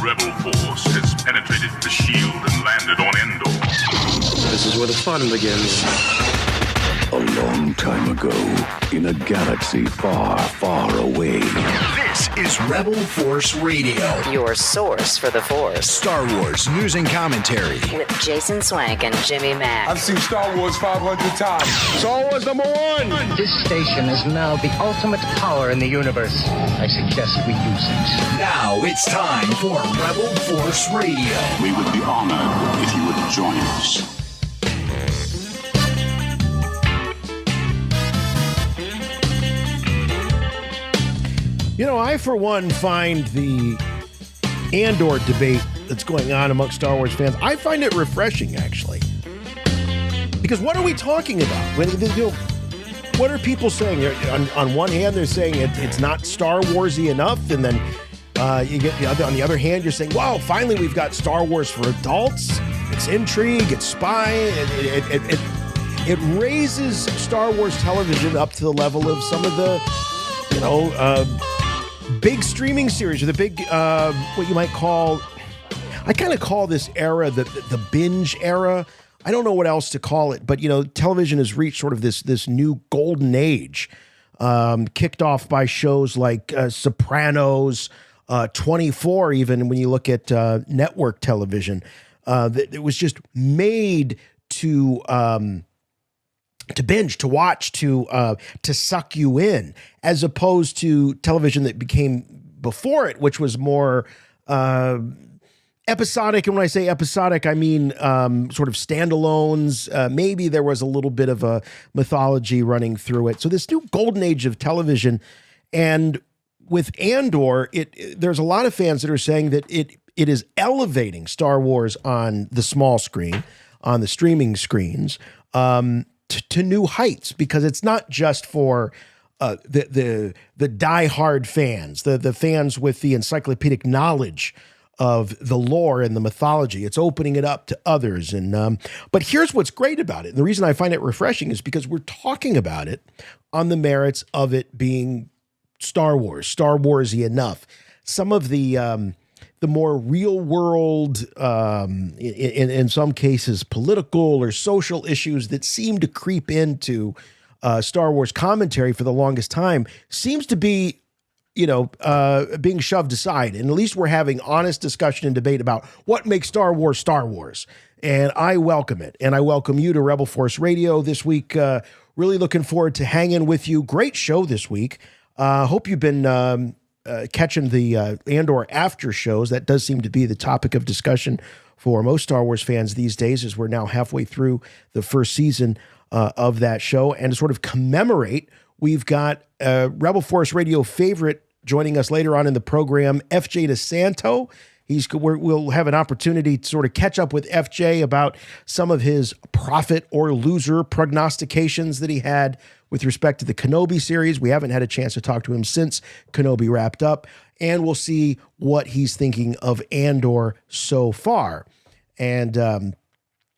rebel force has penetrated the shield and landed on Endor. This is where the fun begins. A long time ago, in a galaxy far, far away. This is Rebel Force Radio, your source for the Force. Star Wars news and commentary with Jason Swank and Jimmy Mack. I've seen Star Wars 500 times. Star Wars #1. This station is now the ultimate power in the universe. I suggest we use it. Now it's time for Rebel Force Radio. We would be honored if you would join us. You know, I, for one, find the Andor debate that's going on amongst Star Wars fans, I find it refreshing, actually. Because what are we talking about? What are people saying? On one hand, they're saying it's not Star Warsy enough, and then you get on the other hand, you're saying, wow, finally we've got Star Wars for adults. It's intrigue, it's spy. It raises Star Wars television up to the level of some of the, big streaming series, or the big, what you might call, I kind of call this era the binge era. I don't know what else to call it, but, television has reached sort of this new golden age, kicked off by shows like Sopranos, 24, even when you look at network television. It was just made to binge, to watch, to suck you in, as opposed to television that became before it, which was more episodic. And when I say episodic, I mean sort of standalones. Maybe there was a little bit of a mythology running through it. So this new golden age of television, and with Andor, there's a lot of fans that are saying that it is elevating Star Wars on the small screen, on the streaming screens, to new heights, because it's not just for the diehard fans, the fans with the encyclopedic knowledge of the lore and the mythology. It's opening it up to others. And but here's what's great about it. And the reason I find it refreshing is because we're talking about it on the merits of it being Star Warsy enough. Some of the more real world, in some cases, political or social issues that seem to creep into Star Wars commentary for the longest time seems to be, being shoved aside. And at least we're having honest discussion and debate about what makes Star Wars Star Wars. And I welcome it. And I welcome you to Rebel Force Radio this week. Really looking forward to hanging with you. Great show this week. Hope you've been catching the Andor after shows. That does seem to be the topic of discussion for most Star Wars fans these days, as we're now halfway through the first season of that show. And to sort of commemorate, we've got Rebel Force Radio favorite joining us later on in the program, F.J.DeSanto. We'll have an opportunity to sort of catch up with FJ about some of his profit or loser prognostications that he had with respect to the Kenobi series. We haven't had a chance to talk to him since Kenobi wrapped up, and we'll see what he's thinking of Andor so far. And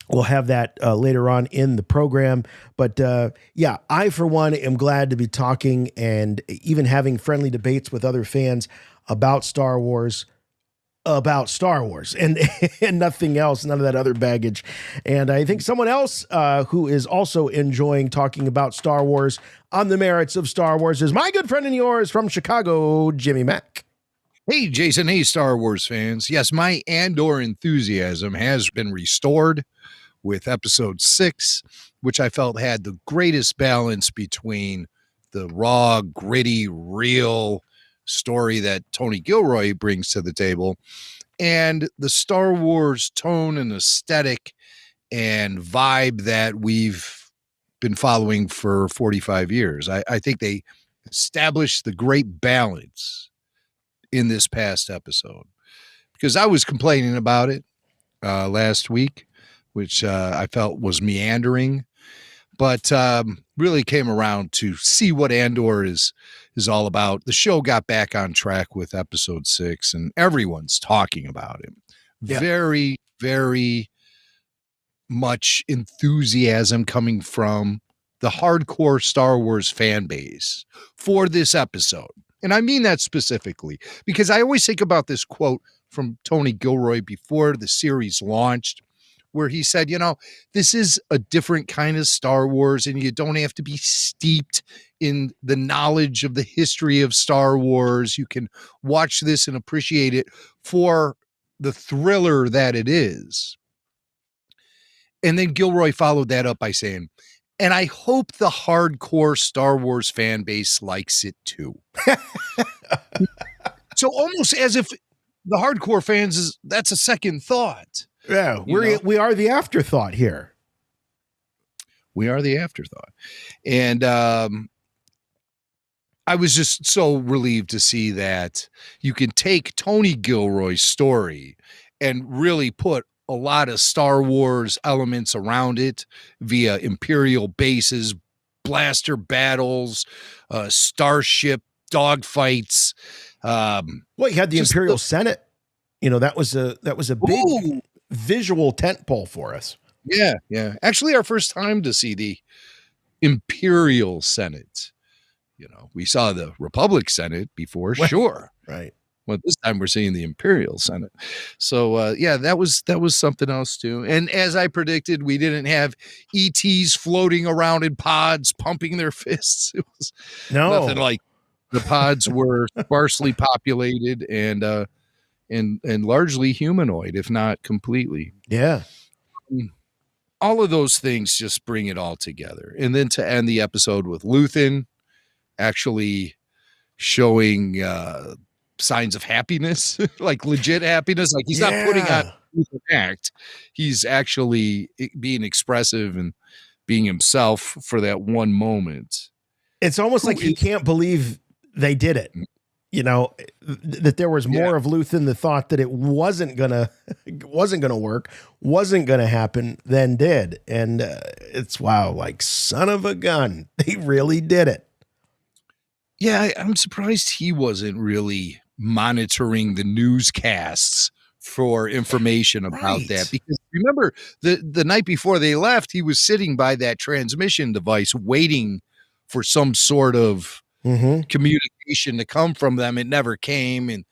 we'll have that later on in the program. But I, for one, am glad to be talking and even having friendly debates with other fans about Star Wars and nothing else, none of that other baggage. And I think someone else who is also enjoying talking about Star Wars on the merits of Star Wars is my good friend and yours from Chicago, Jimmy Mack. Hey, Jason. Hey, Star Wars fans. Yes, my Andor enthusiasm has been restored with episode 6, which I felt had the greatest balance between the raw, gritty, real story that Tony Gilroy brings to the table and the Star Wars tone and aesthetic and vibe that we've been following for 45 years. I think they established the great balance in this past episode, because I was complaining about it last week, which I felt was meandering, but really came around to see what Andor is all about. The show got back on track with episode 6, and everyone's talking about it. Yeah. Very, very much enthusiasm coming from the hardcore Star Wars fan base for this episode. And I mean that specifically because I always think about this quote from Tony Gilroy before the series launched, where he said, this is a different kind of Star Wars and you don't have to be steeped in the knowledge of the history of Star Wars. You can watch this and appreciate it for the thriller that it is. And then Gilroy followed that up by saying, and I hope the hardcore Star Wars fan base likes it too. So almost as if the hardcore fans that's a second thought. Yeah, we are the afterthought here. We are the afterthought. And I was just so relieved to see that you can take Tony Gilroy's story and really put a lot of Star Wars elements around it via Imperial bases, blaster battles, starship dogfights. Well, you had the Imperial Senate. That was a big visual tentpole for us. Yeah, yeah. Actually, our first time to see the Imperial Senate. We saw the Republic Senate before, sure. Right. Well, this time we're seeing the Imperial Senate. So, that was something else too. And as I predicted, we didn't have ETs floating around in pods, pumping their fists. It was nothing like the pods were sparsely populated and largely humanoid, if not completely. Yeah. All of those things just bring it all together. And then to end the episode with Luthen actually showing signs of happiness, like legit happiness. Like he's not putting on an act. He's actually being expressive and being himself for that one moment. It's almost like he can't believe they did it. That there was more of Luthen, the thought that it wasn't gonna work, wasn't gonna happen, than did. And it's like son of a gun, they really did it. Yeah, I'm surprised he wasn't really monitoring the newscasts for information about that. Because remember, the night before they left, he was sitting by that transmission device waiting for some sort of communication to come from them. It never came. And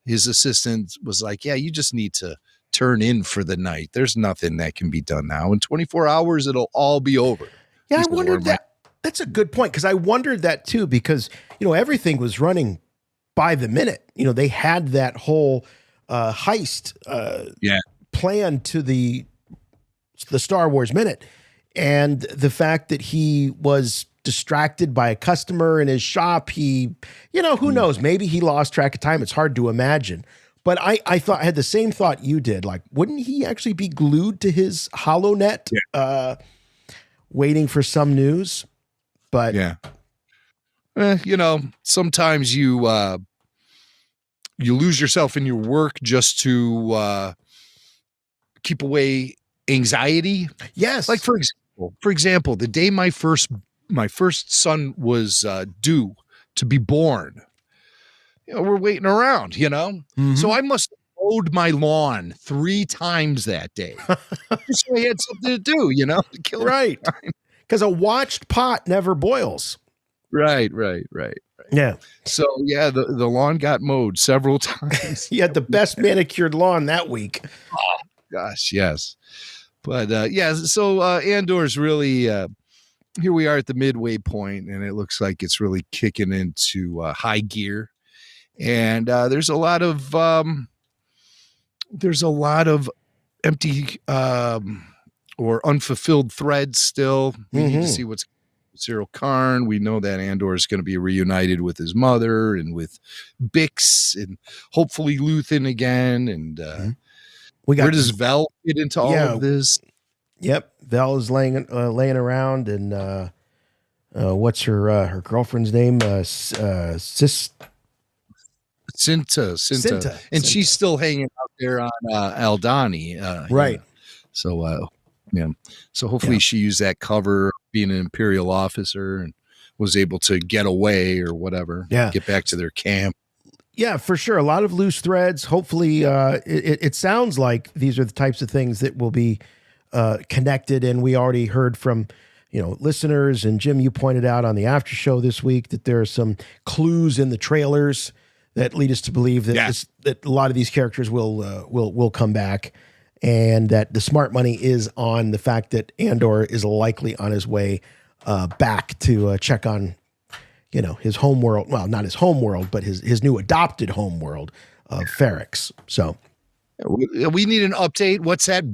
his assistant was like, yeah, you just need to turn in for the night. There's nothing that can be done now. In 24 hours, it'll all be over. Yeah, I wondered that. That's a good point, because I wondered that too, because, everything was running by the minute. They had that whole heist plan to the Star Wars minute. And the fact that he was distracted by a customer in his shop, who knows, maybe he lost track of time. It's hard to imagine. But I had the same thought you did. Like, wouldn't he actually be glued to his HoloNet waiting for some news? But sometimes you lose yourself in your work just to keep away anxiety. Yes. Like for example, the day my first son was due to be born, we're waiting around, so I must have mowed my lawn 3 times that day. So I had something to do, to kill right. Because a watched pot never boils. Right. Yeah. So the lawn got mowed several times. You had the best manicured lawn that week. Oh gosh, yes. But so Andor's really here we are at the midway point, and it looks like it's really kicking into high gear. And there's a lot of empty or unfulfilled threads still. We need to see what's Cyril Karn. We know that Andor is going to be reunited with his mother and with Bix and hopefully Luthen again. And where does Vel fit into all of this? Yep, Vel is laying around, and what's her girlfriend's name? Cinta. And she's still hanging out there on Aldhani. Right. So so hopefully she used that cover, being an Imperial officer, and was able to get away or whatever. Get back to their camp. Yeah, for sure. A lot of loose threads. Hopefully it sounds like these are the types of things that will be connected. And we already heard from listeners, and Jim, you pointed out on the after show this week that there are some clues in the trailers that lead us to believe that that a lot of these characters will come back, and that the smart money is on the fact that Andor is likely on his way back to check on, his home world. Well, not his home world, but his new adopted home world of Ferrix. So we need an update. What's that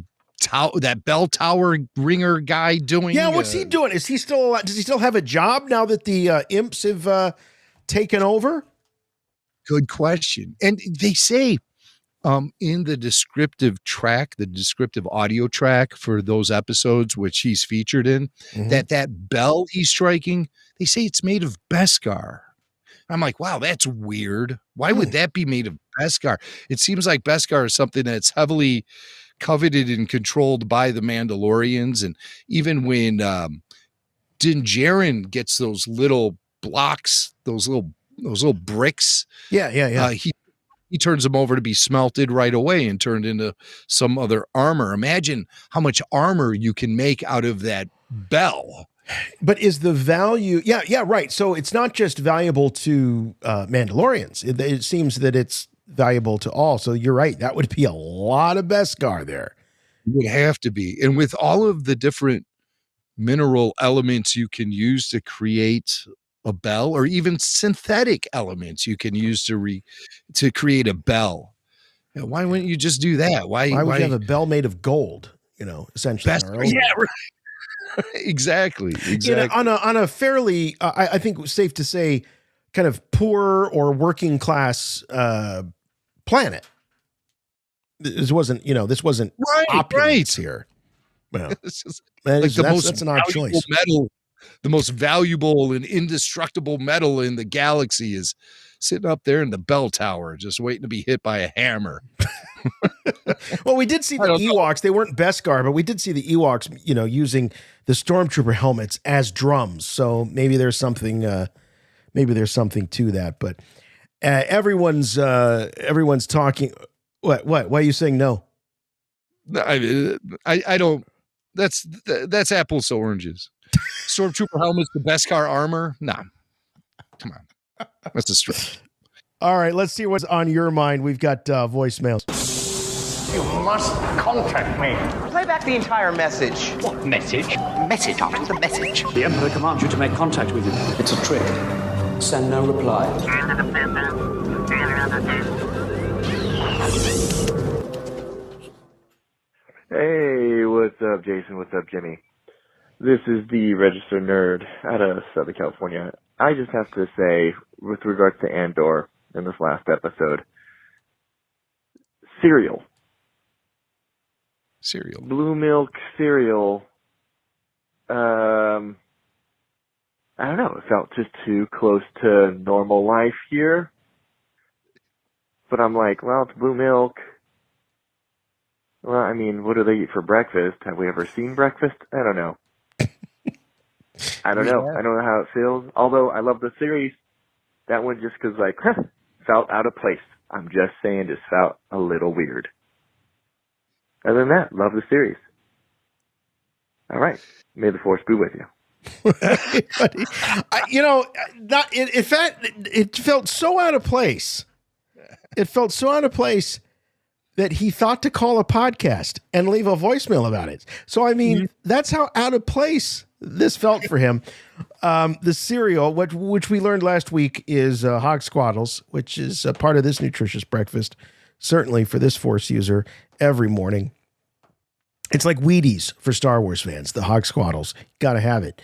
bell tower ringer guy doing? Yeah, what's he doing? Is he still? Does he still have a job now that the imps have taken over? Good question. And they say in the descriptive audio track for those episodes which he's featured in, that bell he's striking, they say it's made of Beskar. I'm like, wow, that's weird. Why would that be made of Beskar? It seems like Beskar is something that's heavily coveted and controlled by the Mandalorians. And even when Din Djarin gets those little blocks, those little bricks. He turns them over to be smelted right away and turned into some other armor. Imagine how much armor you can make out of that bell. But is the value? Yeah, right. So it's not just valuable to Mandalorians. It seems that it's valuable to all. So you're right. That would be a lot of Beskar there. It would have to be. And with all of the different mineral elements you can use to create a bell, or even synthetic elements you can use to create a bell. Why wouldn't you just do that? Why would you have a bell made of gold? Essentially. Right. Exactly. On a fairly, I think it was safe to say, kind of poor or working class planet. This wasn't opulence here. Well, that's an odd choice. Metal. The most valuable and indestructible metal in the galaxy is sitting up there in the bell tower, just waiting to be hit by a hammer. Well, we did see the Ewoks. They weren't Beskar, but we did see the Ewoks, using the stormtrooper helmets as drums. So maybe there's something to that. But everyone's talking. What? Why are you saying no? I don't. That's apples to oranges. Stormtrooper helmets, the Beskar armor? Nah. Come on. That's a stretch. All right, let's see what's on your mind. We've got voicemails. You must contact me. Play back the entire message. What message? Message after the message. The Emperor commands you to make contact with him. It's a trick. Send no reply. Hey, what's up, Jason? What's up, Jimmy? This is the Registered Nerd out of Southern California. I just have to say, with regards to Andor in this last episode, cereal. Blue milk cereal. I don't know. It felt just too close to normal life here. But I'm like, well, it's blue milk. Well, I mean, what do they eat for breakfast? Have we ever seen breakfast? I don't know. I don't know. I don't know how it feels. Although I love the series, that one just because felt out of place. I'm just saying, just felt a little weird. Other than that, love the series. All right. May the force be with you. It felt so out of place. It felt so out of place that he thought to call a podcast and leave a voicemail about it. So, I mean, that's how out of place this felt for him. The cereal, which we learned last week, is hog squaddles, which is a part of this nutritious breakfast, certainly for this Force user, every morning. It's like Wheaties for Star Wars fans, the hog squaddles. Got to have it.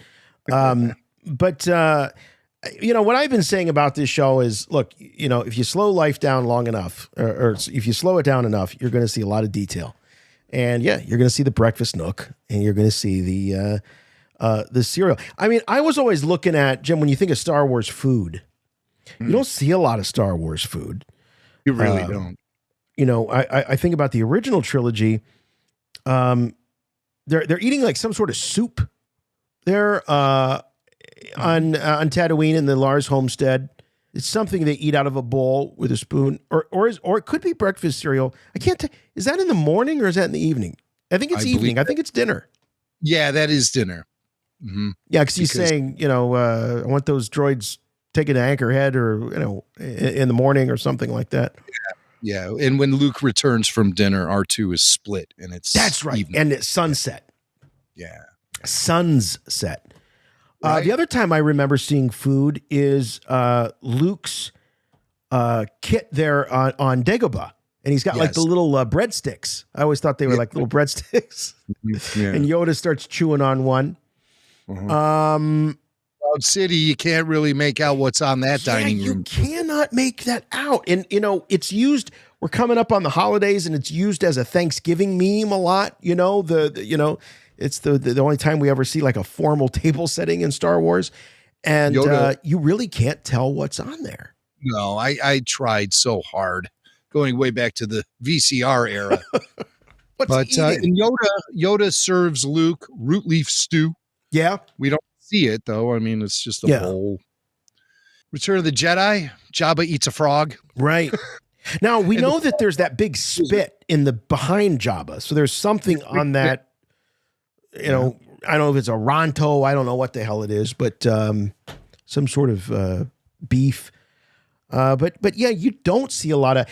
But what I've been saying about this show is, look, if you slow life down long enough, or if you slow it down enough, you're going to see a lot of detail. And yeah, you're going to see the breakfast nook, and you're going to see the cereal. I mean, I was always looking at, Jim, when you think of Star Wars food, you don't see a lot of Star Wars food. You really don't. I think about the original trilogy. They're eating like some sort of soup. They're on Tatooine in the Lars homestead. It's something they eat out of a bowl with a spoon, or it could be breakfast cereal. I can't tell. Is that in the morning or is that in the evening? I think it's evening. I think it's dinner. Yeah, that is dinner. Yeah, because he's saying, I want those droids taken to Anchorhead or, in the morning or something like that. Yeah. And when Luke returns from dinner, R2 is split and it's That's right. evening. And it's sunset. Yeah. Sun's set. Right. The other time I remember seeing food is Luke's kit there on Dagobah. And he's got like the little breadsticks. I always thought they were like little breadsticks. Yeah. And Yoda starts chewing on one. Cloud City, you can't really make out what's on that dining room. You cannot make that out. And, it's used, we're coming up on the holidays and it's used as a Thanksgiving meme a lot. It's the only time we ever see like a formal table setting in Star Wars. And you really can't tell what's on there. No, I tried so hard going way back to the VCR era. But Yoda serves Luke root leaf stew. Yeah. We don't see it, though. I mean, it's just a bowl. Return of the Jedi, Jabba eats a frog. Right. Now, we know that there's that big spit in the behind Jabba. So there's something on that, I don't know if it's a Ronto. I don't know what the hell it is, but some sort of beef. But yeah, you don't see a lot of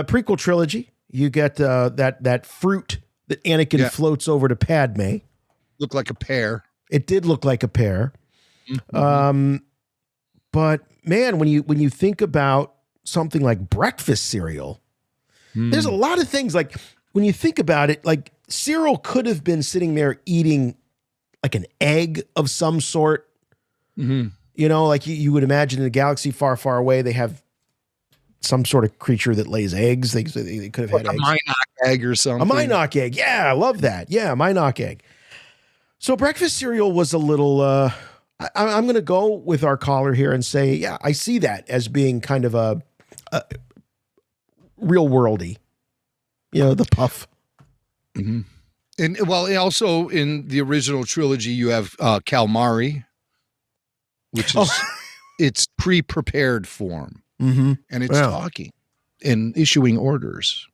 prequel trilogy. You get that fruit that Anakin floats over to Padme. Looked like a pear. It did look like a pear. But man, when you think about something like breakfast cereal, there's a lot of things like when you think about it, like cereal could have been sitting there eating like an egg of some sort. Like you would imagine in a galaxy far, far away, they have some sort of creature that lays eggs. They could have had eggs. A Minok egg or something. A Minok egg. Yeah, I love that. Yeah, Minok egg. So breakfast cereal was a little, I'm going to go with our caller here and say, yeah, I see that as being kind of a real worldy, the puff. And also in the original trilogy, you have calamari, which is its pre-prepared form. And it's talking and issuing orders.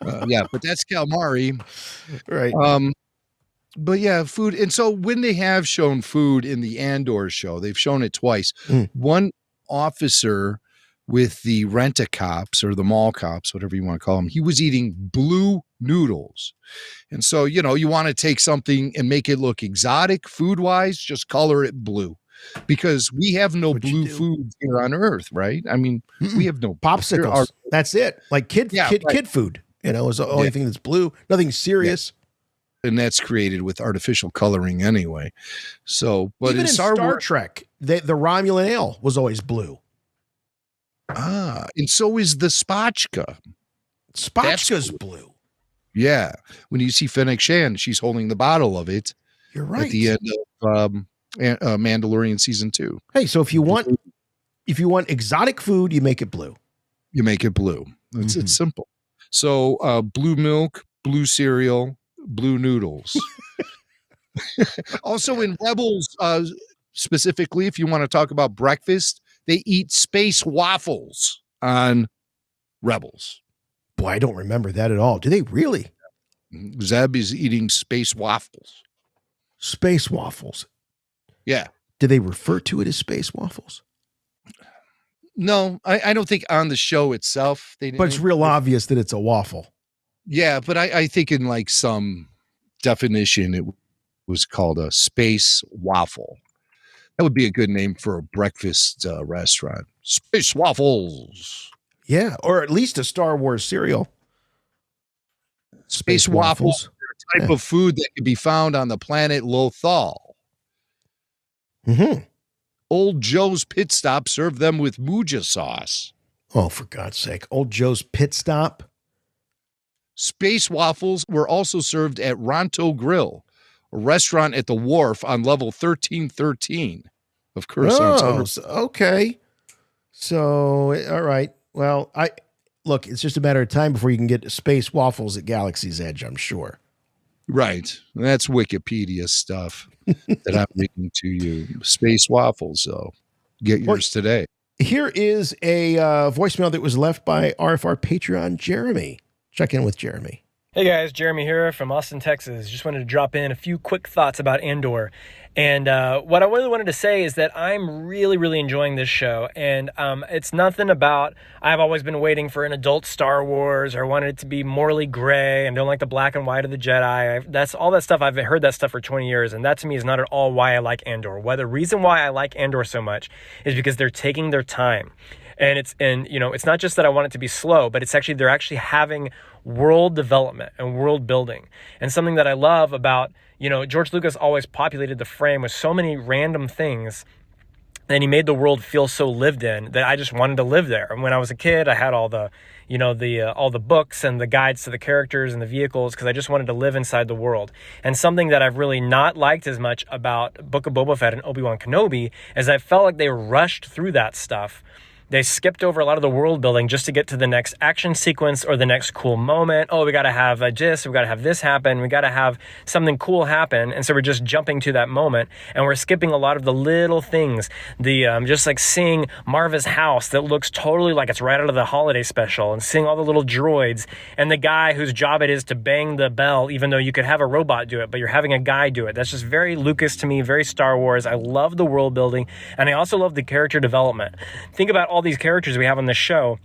But that's calamari. Right. But yeah, food. And so when they have shown food in the Andor show, they've shown it twice. One officer with the rent-a-cops or the mall cops, whatever you want to call them, he was eating blue noodles. And so, you want to take something and make it look exotic food-wise, just color it blue. Because we have no blue food here on Earth, right? I mean, we have no popsicles. That's it. Like kid food, is the only thing that's blue. Nothing serious. And that's created with artificial coloring anyway. So, but even in Star Trek, the Romulan ale was always blue. And so is the spatchka. Spatchka's blue. Yeah. When you see Fennec Shand, she's holding the bottle of it. You're right. At the end of Mandalorian season 2. Hey, so if you want exotic food, you make it blue. You make it blue. It's simple. So blue milk, blue cereal, blue noodles. Also in Rebels, specifically, if you want to talk about breakfast, they eat space waffles on Rebels. Boy, I don't remember that at all. Do they really? Zeb is eating space waffles. Space waffles. Yeah. Do they refer to it as space waffles? No, I don't think on the show itself. But it's real obvious that it's a waffle. Yeah, but I think in like some definition, it was called a space waffle. That would be a good name for a breakfast restaurant. Space waffles. Yeah, or at least a Star Wars cereal. Space waffles are a type of food that can be found on the planet Lothal. Old Joe's Pit Stop served them with Muja sauce. Oh, for God's sake. Old Joe's Pit Stop? Space waffles were also served at Ronto Grill, a restaurant at the wharf on level 1313 of Coruscant. Okay. So, all right. Well, look, it's just a matter of time before you can get space waffles at Galaxy's Edge, I'm sure. Right. That's Wikipedia stuff that I'm reading to you. Space waffles, so get yours today. Here is a voicemail that was left by RFR Patreon Jeremy. Check in with Jeremy. Hey guys, Jeremy here from Austin, Texas. Just wanted to drop in a few quick thoughts about Andor. And what I really wanted to say is that I'm really enjoying this show. And it's nothing about, I've always been waiting for an adult Star Wars or wanted it to be morally gray and don't like the black and white of the Jedi. That's all that stuff. I've heard that stuff for 20 years. And that to me is not at all why I like Andor. The reason why I like Andor so much is because they're taking their time. And it's not just that I want it to be slow, but they're actually having world development and world building. And something that I love about, George Lucas always populated the frame with so many random things, and he made the world feel so lived in that I just wanted to live there. And when I was a kid, I had all the books and the guides to the characters and the vehicles because I just wanted to live inside the world. And something that I've really not liked as much about Book of Boba Fett and Obi-Wan Kenobi is I felt like they rushed through that stuff. They skipped over a lot of the world building just to get to the next action sequence or the next cool moment. Oh, we got to have we got to have this happen. We got to have something cool happen. And so we're just jumping to that moment and we're skipping a lot of the little things. Just like seeing Marva's house that looks totally like it's right out of the holiday special and seeing all the little droids and the guy whose job it is to bang the bell, even though you could have a robot do it, but you're having a guy do it. That's just very Lucas to me, very Star Wars. I love the world building and I also love the character development. Think about all these characters we have on the show,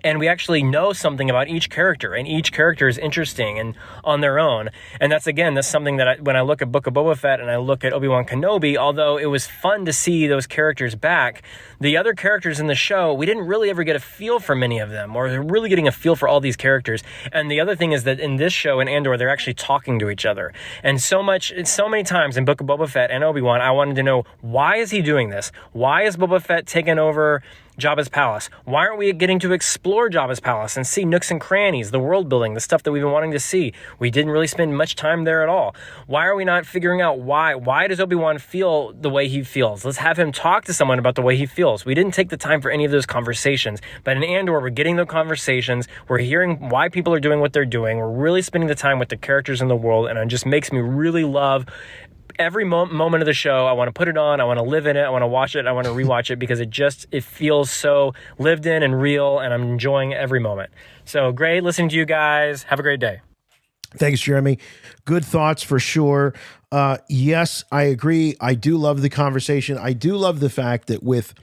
and we actually know something about each character, and each character is interesting and on their own. And that's something that when I look at Book of Boba Fett and I look at Obi-Wan Kenobi, although it was fun to see those characters back, the other characters in the show, we didn't really ever get a feel for many of them, or they're really getting a feel for all these characters. And the other thing is that in this show, in Andor, they're actually talking to each other. And so many times in Book of Boba Fett and Obi-Wan, I wanted to know, why is he doing this? Why is Boba Fett taking over Jabba's palace? Why aren't we getting to explore Jabba's palace and see nooks and crannies, the world building, the stuff that we've been wanting to see? We didn't really spend much time there at all. Why are we not figuring out why? Why does Obi-Wan feel the way he feels? Let's have him talk to someone about the way he feels. We didn't take the time for any of those conversations, but in Andor, we're getting the conversations. We're hearing why people are doing what they're doing. We're really spending the time with the characters in the world, and it just makes me really love every moment of the show. I want to put it on. I want to live in it. I want to watch it. I want to rewatch it because it feels so lived in and real, and I'm enjoying every moment. So great listening to you guys. Have a great day. Thanks, Jeremy. Good thoughts for sure. Yes, I agree. I do love the conversation. I do love the fact that with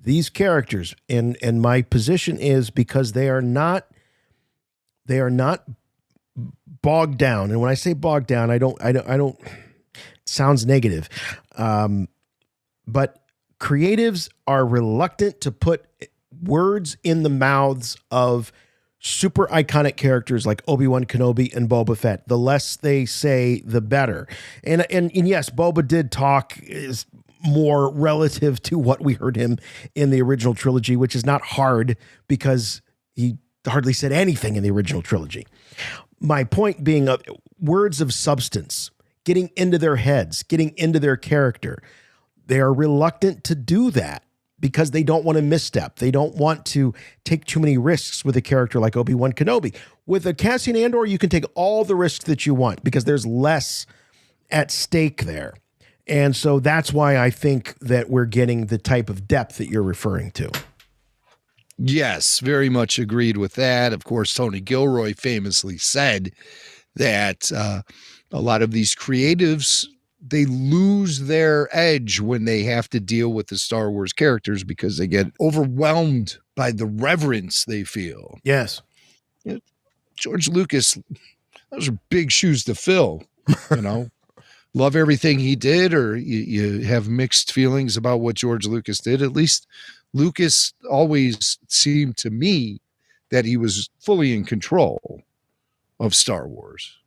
these characters, and my position is because they are not bogged down. And when I say bogged down, I don't sounds negative. But creatives are reluctant to put words in the mouths of super iconic characters like Obi-Wan Kenobi and Boba Fett. The less they say, the better. And yes, Boba did talk is more relative to what we heard him in the original trilogy, which is not hard because he hardly said anything in the original trilogy. My point being words of substance, getting into their heads, getting into their character. They are reluctant to do that because they don't want to misstep. They don't want to take too many risks with a character like Obi-Wan Kenobi. With a Cassian Andor, you can take all the risks that you want because there's less at stake there. And so that's why I think that we're getting the type of depth that you're referring to. Yes, very much agreed with that. Of course, Tony Gilroy famously said that a lot of these creatives, they lose their edge when they have to deal with the Star Wars characters because they get overwhelmed by the reverence they feel. Yes. George Lucas, those are big shoes to fill, Love everything he did, or you have mixed feelings about what George Lucas did. At least Lucas always seemed to me that he was fully in control of Star Wars.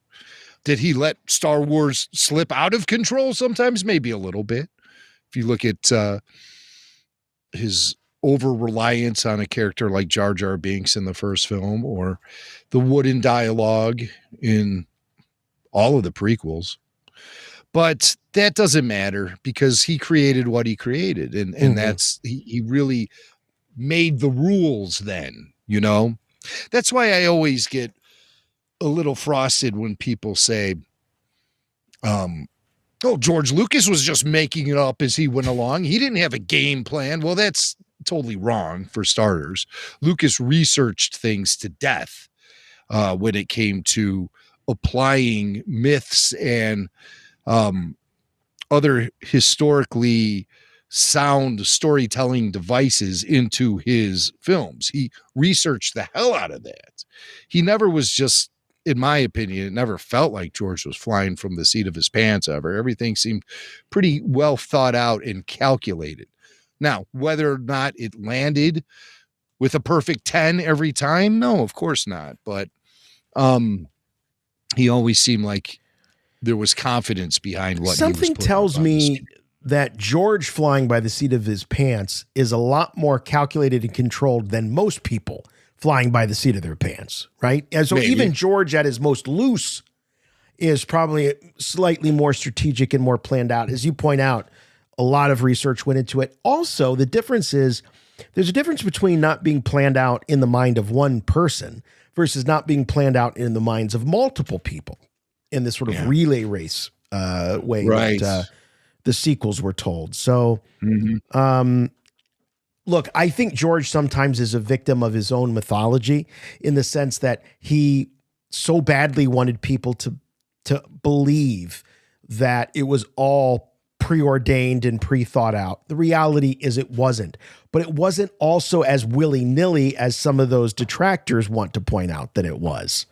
Did he let Star Wars slip out of control sometimes? Maybe a little bit. If you look at his over-reliance on a character like Jar Jar Binks in the first film, or the wooden dialogue in all of the prequels. But that doesn't matter because he created what he created. And that's, he really made the rules then, That's why I always get a little frosted when people say, George Lucas was just making it up as he went along. He didn't have a game plan. Well, that's totally wrong for starters. Lucas researched things to death. when it came to applying myths and other historically sound storytelling devices into his films. He researched the hell out of that. He never was just, in my opinion, it never felt like George was flying from the seat of his pants ever. Everything seemed pretty well thought out and calculated. Now, whether or not it landed with a perfect 10 every time, no, of course not. But he always seemed like there was confidence behind what something tells me that George flying by the seat of his pants is a lot more calculated and controlled than most people flying by the seat of their pants, right? And so even George at his most loose is probably slightly more strategic and more planned out. As you point out, a lot of research went into it. Also, the difference is there's a difference between not being planned out in the mind of one person versus not being planned out in the minds of multiple people in this sort of relay race way that the sequels were told. So, look, I think George sometimes is a victim of his own mythology in the sense that he so badly wanted people to believe that it was all preordained and pre-thought out. The reality is it wasn't, but it wasn't also as willy-nilly as some of those detractors want to point out that it was.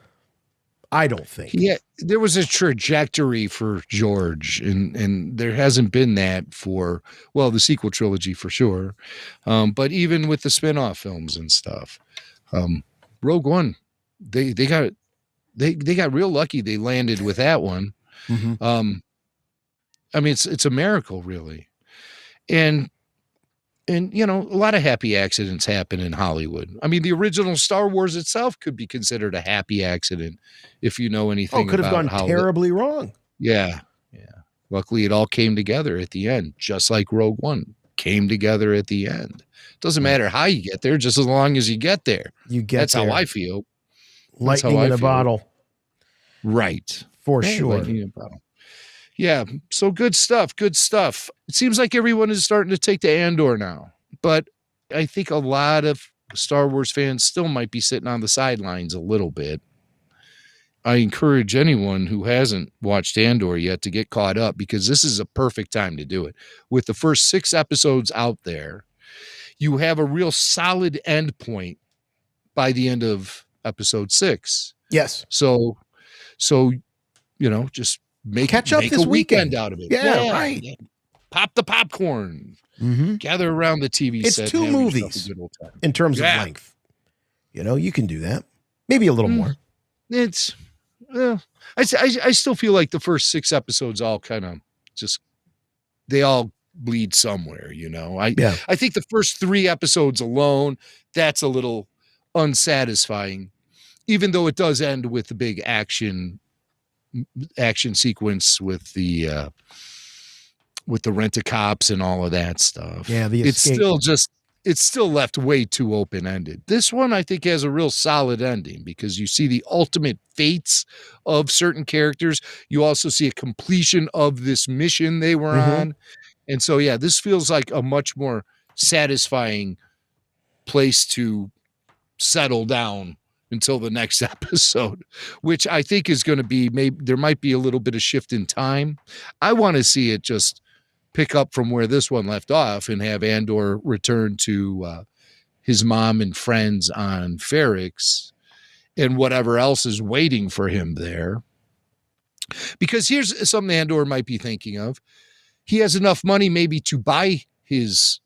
I don't think. Yeah, there was a trajectory for George, and there hasn't been that for, well, the sequel trilogy for sure, but even with the spin-off films and stuff. Rogue One, they got real lucky they landed with that one. I mean, it's a miracle, really. And you know, a lot of happy accidents happen in Hollywood. I mean, the original Star Wars itself could be considered a happy accident if you know anything. Could have gone terribly wrong. Yeah. Luckily, it all came together at the end, just like Rogue One came together at the end. Doesn't matter how you get there, just as long as you get there. That's how I feel. Lightning in a bottle. Right. For sure. Lightning in a bottle. Yeah, so good stuff, good stuff. It seems like everyone is starting to take to Andor now, but I think a lot of Star Wars fans still might be sitting on the sidelines a little bit. I encourage anyone who hasn't watched Andor yet to get caught up, because this is a perfect time to do it. With the first 6 episodes out there, you have a real solid end point by the end of episode 6. Yes. So you know, just catch up this weekend out of it. Yeah, right. Yeah. Pop the popcorn. Gather around the TV set. It's 2 movies in terms of length. You know, you can do that. Maybe a little more. It's, I still feel like the first 6 episodes all kind of just, they all bleed somewhere, you know. I think the first 3 episodes alone, that's a little unsatisfying, even though it does end with the big action sequence with the rent-a-cops and all of that stuff. Yeah, it's still left way too open-ended. This one, I think, has a real solid ending because you see the ultimate fates of certain characters. You also see a completion of this mission they were on. And so, yeah, this feels like a much more satisfying place to settle down until the next episode, which I think is going to be, maybe there might be a little bit of shift in time. I want to see it just pick up from where this one left off and have Andor return to his mom and friends on Ferrix and whatever else is waiting for him there. Because here's something Andor might be thinking of. He has enough money maybe to buy his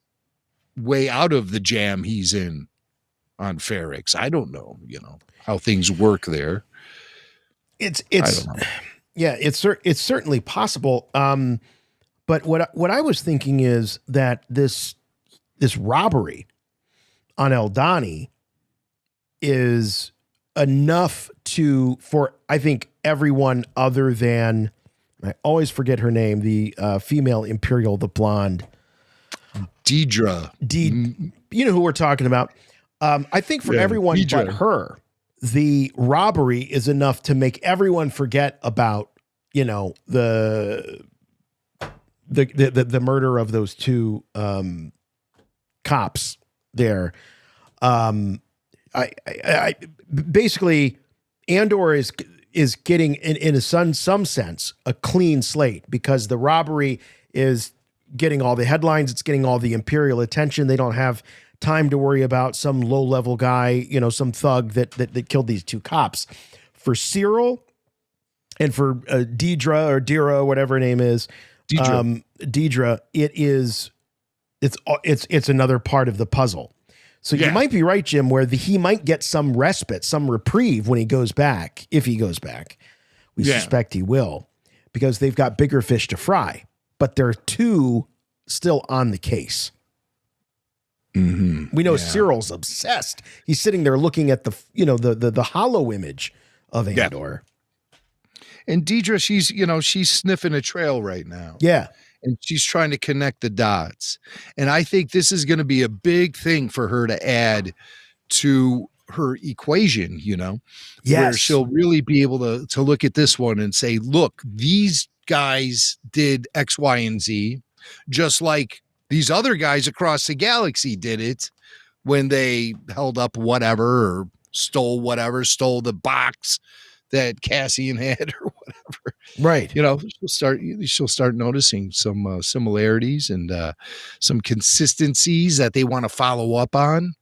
way out of the jam he's in on Ferrix. I don't know, you know, how things work there. It's certainly possible. But what I was thinking is that this robbery on Eldani is enough for I think everyone other than, I always forget her name, the female Imperial, the blonde. Deidre. You know who we're talking about. I think for everyone Deidre. but her, the robbery is enough to make everyone forget about, you know, the murder of those 2 cops there. I basically Andor is getting in some sense a clean slate because the robbery is getting all the headlines. It's getting all the Imperial attention. They don't have time to worry about some low-level guy, some thug that killed these two cops. For Cyril and for Deidre, whatever her name is, Deidre, it's another part of the puzzle. So you might be right, Jim, where he might get some respite, some reprieve when he goes back, if he goes back. We suspect he will, because they've got bigger fish to fry. But there are two still on the case. Mm-hmm. We know Cyril's obsessed. He's sitting there looking at the hollow image of Andor. And Deidre, she's sniffing a trail right now. Yeah. And she's trying to connect the dots. And I think this is going to be a big thing for her to add to her equation, where she'll really be able to look at this one and say, look, these guys did X, Y, and Z, just like these other guys across the galaxy did it when they held up whatever or stole the box that Cassian had or whatever. Right. She'll start noticing some similarities and some consistencies that they want to follow up on.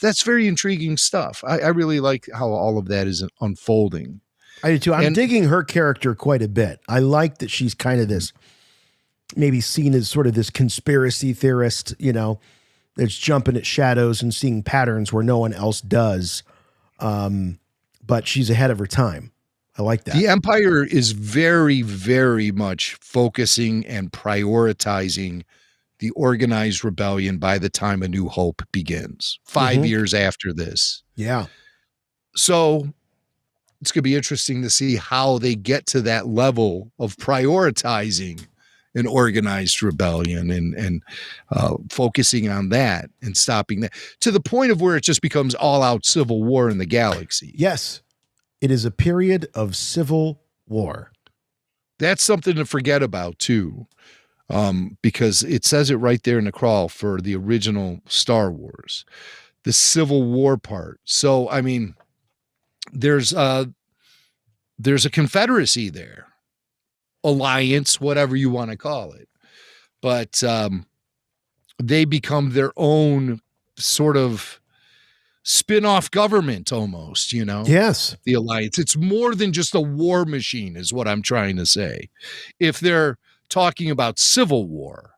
That's very intriguing stuff. I really like how all of that is unfolding. I do too. I'm digging her character quite a bit. I like that she's kind of this, maybe seen as sort of this conspiracy theorist, that's jumping at shadows and seeing patterns where no one else does. But she's ahead of her time. I like that. The Empire is very, very much focusing and prioritizing the organized rebellion by the time A New Hope begins, 5 years after this. Yeah. So it's going to be interesting to see how they get to that level of prioritizing an organized rebellion and focusing on that and stopping that to the point of where it just becomes all out civil war in the galaxy. Yes. It is a period of civil war. That's something to forget about too. Because it says it right there in the crawl for the original Star Wars, the Civil War part. So, I mean, there's a confederacy there, alliance, whatever you want to call it. But they become their own sort of spin-off government almost, Yes. The alliance. It's more than just a war machine is what I'm trying to say. If they're talking about civil war,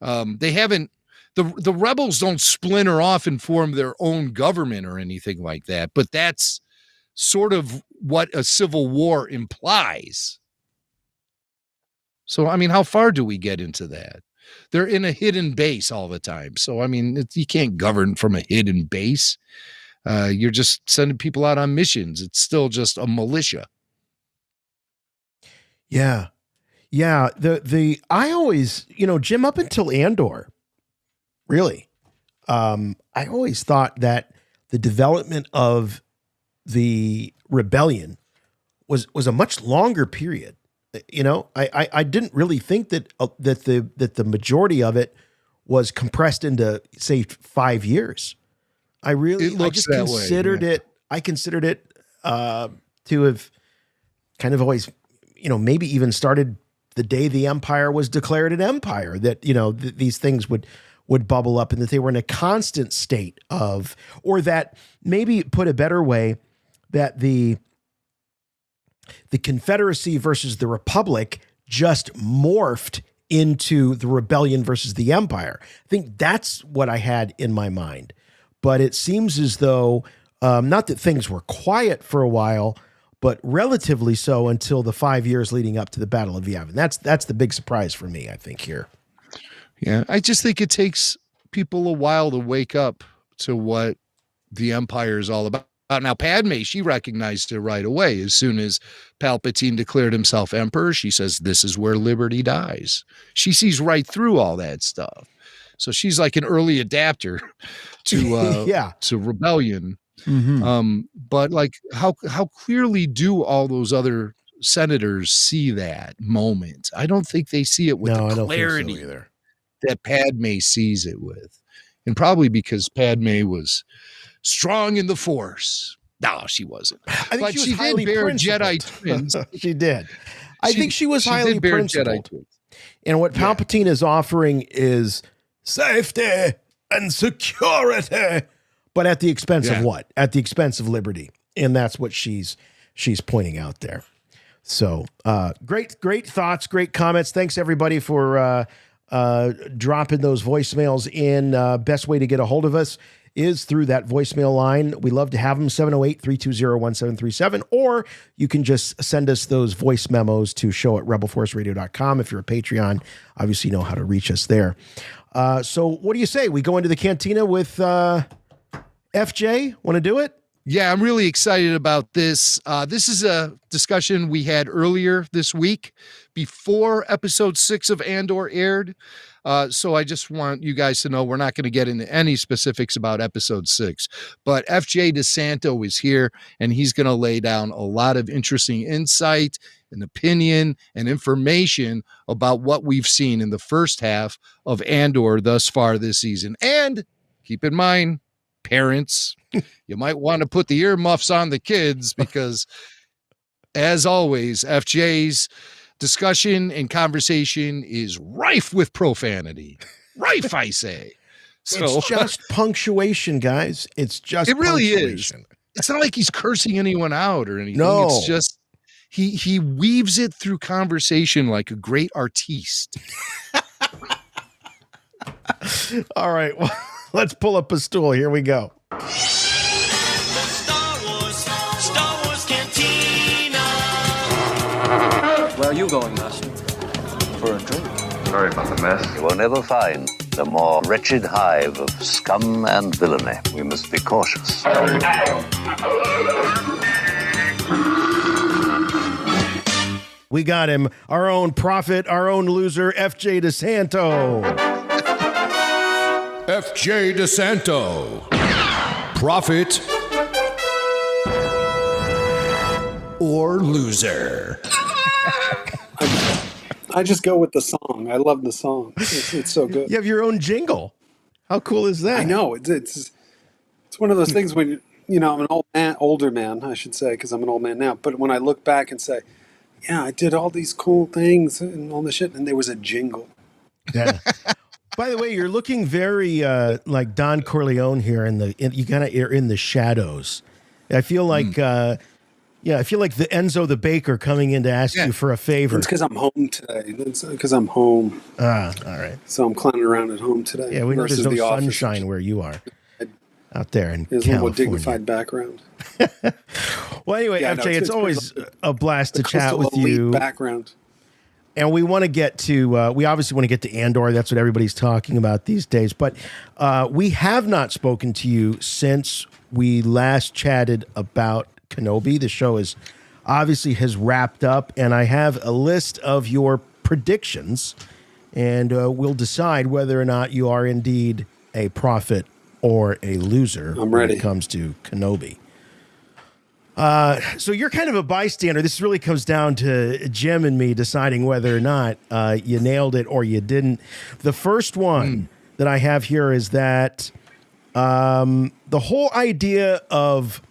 they haven't, the rebels don't splinter off and form their own government or anything like that, but that's sort of what a civil war implies. So, I mean, how far do we get into that? They're in a hidden base all the time. So, I mean, you can't govern from a hidden base. You're just sending people out on missions. It's still just a militia. Yeah. Yeah. I always, Jim, up until Andor, really, I always thought that the development of the rebellion was a much longer period. I didn't really think that the majority of it was compressed into, say, 5 years. I just considered it. I considered it to have kind of always, maybe even started the day the empire was declared an empire. That these things would bubble up, and that they were in a constant state of, or that, maybe put a better way, that the Confederacy versus the Republic just morphed into the rebellion versus the empire. I think that's what I had in my mind. But it seems as though, not that things were quiet for a while, but relatively so until the 5 years leading up to the Battle of Yavin. That's the big surprise for me, I think, here. Yeah, I just think it takes people a while to wake up to what the empire is all about. Now, Padme, she recognized it right away. As soon as Palpatine declared himself emperor, she says, this is where liberty dies. She sees right through all that stuff. So she's like an early adapter to to rebellion. Mm-hmm. But like, how clearly do all those other senators see that moment? I don't think they see it with the clarity that Padme sees it with. And probably because Padme was strong in the Force. No, she wasn't. I think but she was highly did bear principled. Jedi twins. She did. I think she was highly did bear principled. Jedi twins. And what Palpatine is offering is safety and security, but at the expense of what? At the expense of liberty. And that's what she's pointing out there. So great thoughts, great comments. Thanks everybody for dropping those voicemails in. Best way to get a hold of us is through that voicemail line. We love to have them, 708-320-1737, or you can just send us those voice memos to show@rebelforceradio.com. If you're a Patreon, obviously you know how to reach us there. So what do you say? We go into the cantina with FJ? Want to do it? Yeah, I'm really excited about this. This is a discussion we had earlier this week before episode 6 of Andor aired. So I just want you guys to know we're not going to get into any specifics about episode 6, but F.J.DeSanto is here and he's going to lay down a lot of interesting insight and opinion and information about what we've seen in the first half of Andor thus far this season. And keep in mind, parents, you might want to put the earmuffs on the kids because, as always, FJ's discussion and conversation is rife with profanity. Rife, I say. So it's just punctuation, guys. It's just it really punctuation. is. It's not like he's cursing anyone out or anything. No. It's just he weaves it through conversation like a great artiste. All right. Well, let's pull up a stool. Here we go. Star Wars Cantina. Where are you going, Master? For a drink. Sorry about the mess. You will never find a more wretched hive of scum and villainy. We must be cautious. We got him. Our own prophet, our own loser, F.J.DeSanto. F.J.DeSanto. Prophet or loser. I just go with the song. I love the song. It's so good. You have your own jingle. How cool is that? I know. It's one of those things when I'm an older man, I should say, because I'm an old man now. But when I look back and say, yeah, I did all these cool things and all this shit, and there was a jingle. Yeah. By the way, you're looking very like Don Corleone here. You're in the shadows. I feel like I feel like the Enzo the baker coming in to ask you for a favor. It's because I'm home today. It's because I'm home. All right. So I'm clowning around at home today. Yeah, we know there's no the sunshine where you are. Out there in There's California. a more dignified background. Well, anyway, FJ, it's always a blast to chat with you. Background. And we want to get to, we obviously want to get to Andor. That's what everybody's talking about these days. But we have not spoken to you since we last chatted about Kenobi. The show has wrapped up, and I have a list of your predictions, and we'll decide whether or not you are indeed a prophet or a loser when it comes to Kenobi. So you're kind of a bystander. This really comes down to Jim and me deciding whether or not you nailed it or you didn't. The first one that I have here is that the whole idea of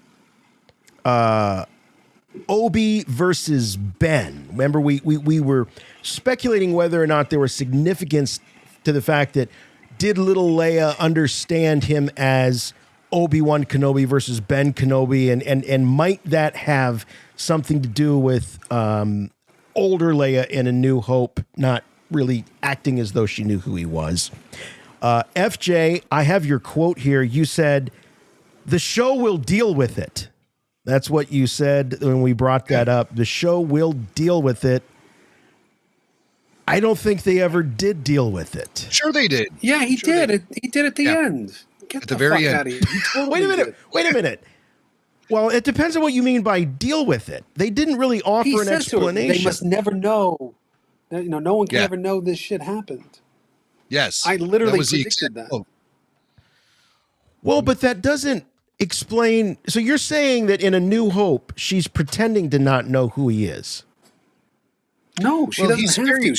Obi versus Ben. Remember, we were speculating whether or not there was significance to the fact that did little Leia understand him as Obi-Wan Kenobi versus Ben Kenobi, and might that have something to do with older Leia in A New Hope not really acting as though she knew who he was? FJ, I have your quote here. You said, "The show will deal with it." That's what you said when we brought that up. The show will deal with it. I don't think they ever did deal with it. Sure they did. Yeah, he did. He did at the end. At the very end. Totally Wait a minute. Well, it depends on what you mean by deal with it. They didn't really offer an explanation. They must never know. No one can ever know this shit happened. Yes. I literally predicted that. Well, but that doesn't explain. So you're saying that in A New Hope, she's pretending to not know who he is. No, she doesn't have to.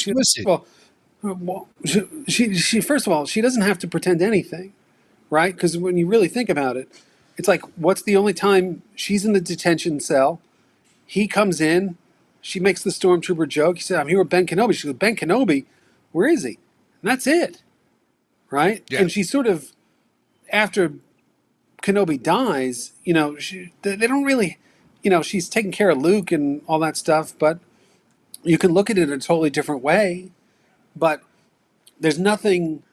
She first of all, she doesn't have to pretend anything, right? Because when you really think about it, It's like, what's the only time she's in the detention cell? He comes in. She makes the stormtrooper joke. He said, I'm here with Ben Kenobi. She goes, Ben Kenobi? Where is he? And that's it. Right? Yeah. And she sort of, after Kenobi dies, they don't really, she's taking care of Luke and all that stuff, but you can look at it in a totally different way. But there's nothing.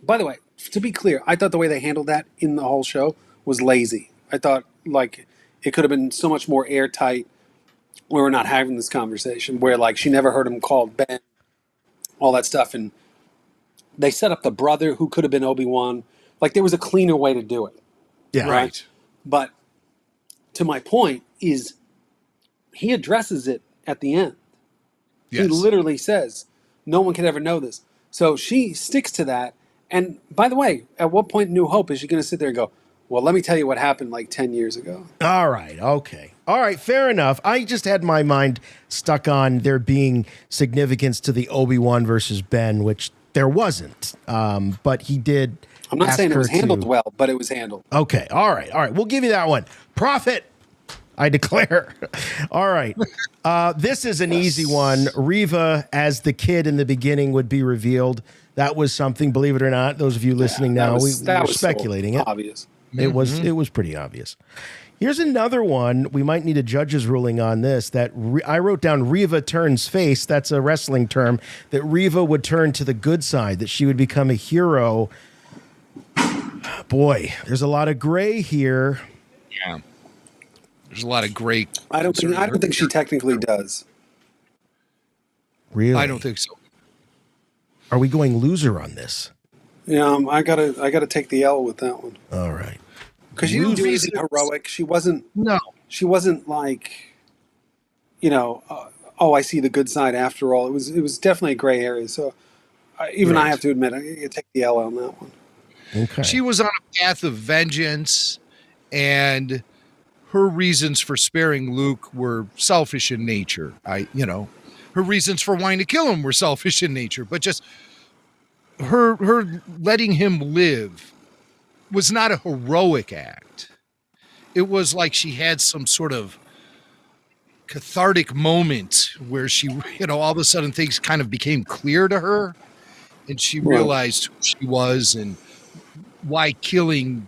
By the way, to be clear, I thought the way they handled that in the whole show was lazy. I thought, like, it could have been so much more airtight where we're not having this conversation, where, like, she never heard him called Ben, all that stuff. And they set up the brother who could have been Obi-Wan. Like, there was a cleaner way to do it. Yeah. Right. But to my point is, he addresses it at the end. Yes. He literally says, no one could ever know this. So she sticks to that. And by the way, at what point in New Hope is she going to sit there and go, well, let me tell you what happened like 10 years ago? All right. Okay. All right. Fair enough. I just had my mind stuck on there being significance to the Obi-Wan versus Ben, which there wasn't. But he did. I'm not saying it was handled to... well, but it was handled. Okay. All right. All right. We'll give you that one. Profit, I declare. All right. This is an easy one. Reva as the kid in the beginning would be revealed. That was something, believe it or not. Those of you listening now, we were speculating it. Obvious. It was pretty obvious. Here's another one. We might need a judge's ruling on this. That I wrote down Reva turns face. That's a wrestling term. That Reva would turn to the good side. That she would become a hero. Boy, there's a lot of gray here. Yeah. There's a lot of gray. I don't think she technically does. Really? I don't think so. Are we going loser on this? Yeah, I gotta take the L with that one. All right. Because she didn't do anything heroic. She wasn't. No. She wasn't like, I see the good side after all. It was definitely a gray area. So I have to admit, I take the L on that one. Okay. She was on a path of vengeance, and her reasons for sparing Luke were selfish in nature. Her reasons for wanting to kill him were selfish in nature, but just her letting him live was not a heroic act. It was like she had some sort of cathartic moment where she, all of a sudden things kind of became clear to her, and she realized who she was and why killing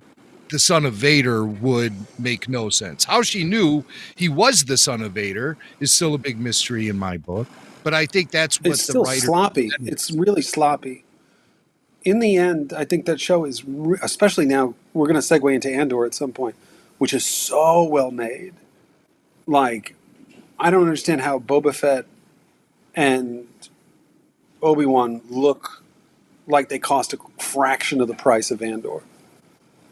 the son of Vader would make no sense. How she knew he was the son of Vader is still a big mystery in my book, but I think that's what it's still sloppy. It's really sloppy. In the end, I think that show is, especially now, we're going to segue into Andor at some point, which is so well made. Like, I don't understand how Boba Fett and Obi-Wan look like they cost a fraction of the price of Andor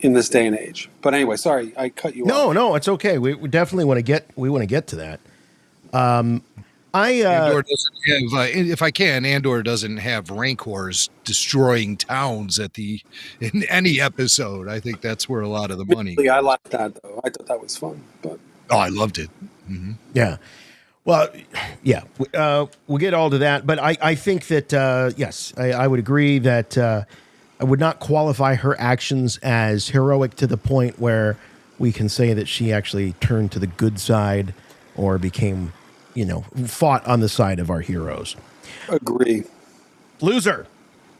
in this day and age. But anyway, sorry, I cut you off. No, it's okay. We definitely want to get to that. Andor doesn't have, if I can, Andor doesn't have Rancors destroying towns in any episode. I think that's where a lot of the money goes. I like that though. I thought that was fun. But I loved it. Mm-hmm. Yeah. Well, yeah. We'll get all to that, but I think that yes, I would agree that I would not qualify her actions as heroic to the point where we can say that she actually turned to the good side or became, fought on the side of our heroes. Agree. Loser.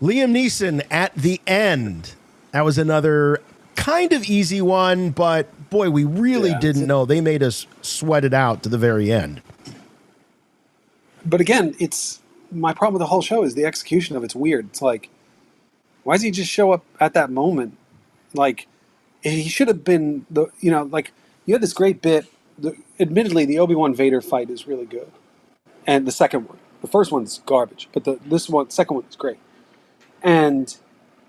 Liam Neeson at the end. That was another kind of easy one, but boy, we really didn't know. They made us sweat it out to the very end. But again, my problem with the whole show is the execution of it's weird. It's like, why does he just show up at that moment? Like, he should have been you had this great bit. Admittedly, the Obi-Wan Vader fight is really good, and the second one, the first one's garbage, but second one is great. And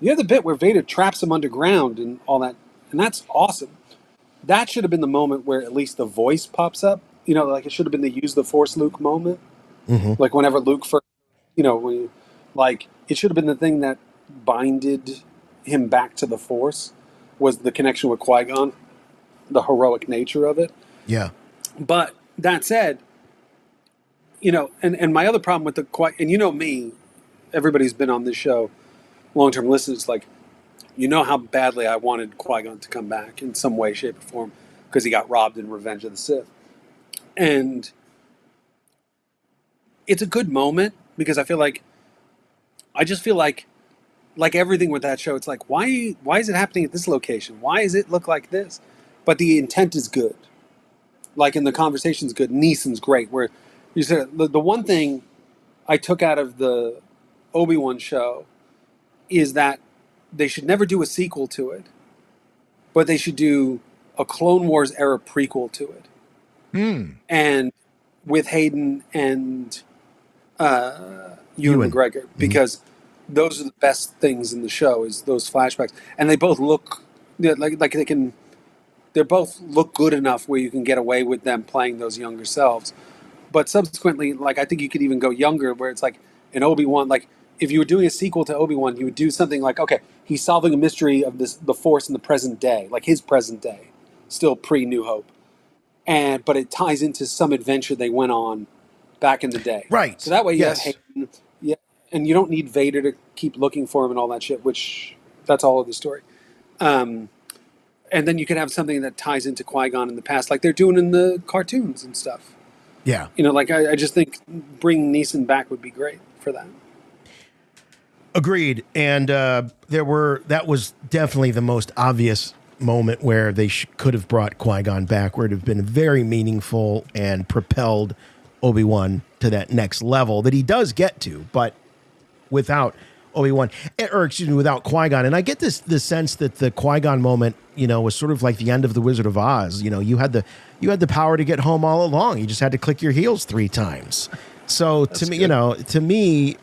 you have the bit where Vader traps him underground and all that, and that's awesome. That should have been the moment where at least the voice pops up. It should have been the use the Force Luke moment. Mm-hmm. Like whenever Luke first, it should have been the thing that binded him back to the Force was the connection with Qui-Gon, the heroic nature of it. Yeah. But that said, and my other problem with and me, everybody who's been on this show, long-term listeners, like, You know how badly I wanted Qui-Gon to come back in some way, shape, or form because he got robbed in Revenge of the Sith. And it's a good moment because I just feel like everything with that show, it's like, why is it happening at this location? Why does it look like this? But the intent is good. Like, in the conversation's good. Neeson's great. Where you said the one thing I took out of the Obi-Wan show is that they should never do a sequel to it, but they should do a Clone Wars era prequel to it. And with Hayden and Ewan McGregor, because those are the best things in the show, is those flashbacks, and they both look like they both look good enough where you can get away with them playing those younger selves. But subsequently, like, I think you could even go younger, where it's like an Obi-Wan, like if you were doing a sequel to Obi-Wan, you would do something like, okay, he's solving a mystery of the Force in the present day, like his present day, still pre-New Hope, but it ties into some adventure they went on back in the day, right? So that way, you have Hayden, and you don't need Vader to keep looking for him and all that shit. Which that's all of the story. And then you can have something that ties into Qui-Gon in the past, like they're doing in the cartoons and stuff. Yeah, like I just think bringing Neeson back would be great for that. Agreed. And that was definitely the most obvious moment where they could have brought Qui-Gon back, where it would have been very meaningful and propelled Obi-Wan to that next level that he does get to, but without Obi-Wan, without Qui-Gon. And I get this sense that the Qui-Gon moment, was sort of like the end of the Wizard of Oz. You had the power to get home all along. You just had to click your heels 3 times. So to me,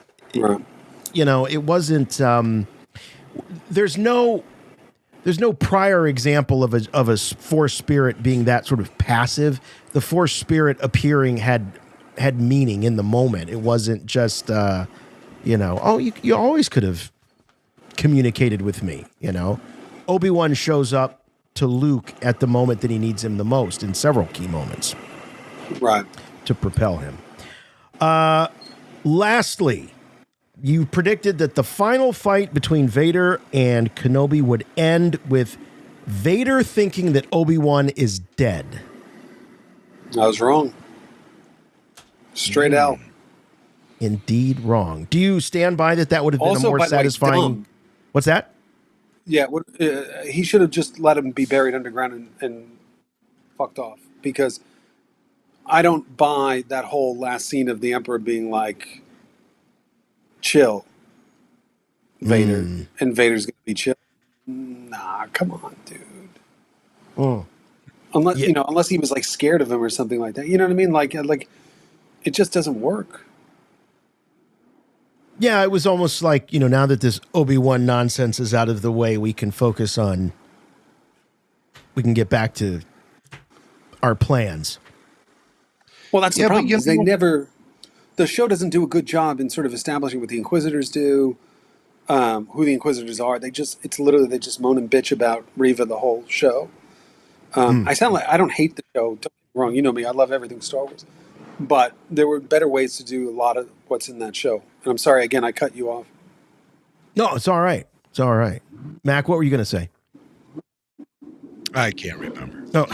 it wasn't. There's no prior example of a Force spirit being that sort of passive. The Force spirit appearing had meaning in the moment. It wasn't just you always could have communicated with me. Obi-Wan shows up to Luke at the moment that he needs him the most in several key moments, right, to propel him. Lastly, you predicted that the final fight between Vader and Kenobi would end with Vader thinking that Obi-Wan is dead. I was wrong. Straight out. Indeed wrong. Do you stand by that would have been also, a more satisfying... dumb. What's that? Yeah, he should have just let him be buried underground and fucked off, because I don't buy that whole last scene of the Emperor being like, chill, Vader, and Vader's gonna be chill. Nah, come on, dude. Unless he was like scared of him or something like that. You know what I mean? Like it just doesn't work. Yeah, it was almost like, now that this Obi-Wan nonsense is out of the way, we can get back to our plans. Well, that's the problem. The show doesn't do a good job in sort of establishing what the Inquisitors do, who the Inquisitors are. They just moan and bitch about Reva the whole show. I don't hate the show. Don't get me wrong. You know me. I love everything Star Wars. But there were better ways to do a lot of what's in that show. And I'm sorry, again, I cut you off. No, it's all right. It's all right. Mac, what were you going to say? I can't remember. No.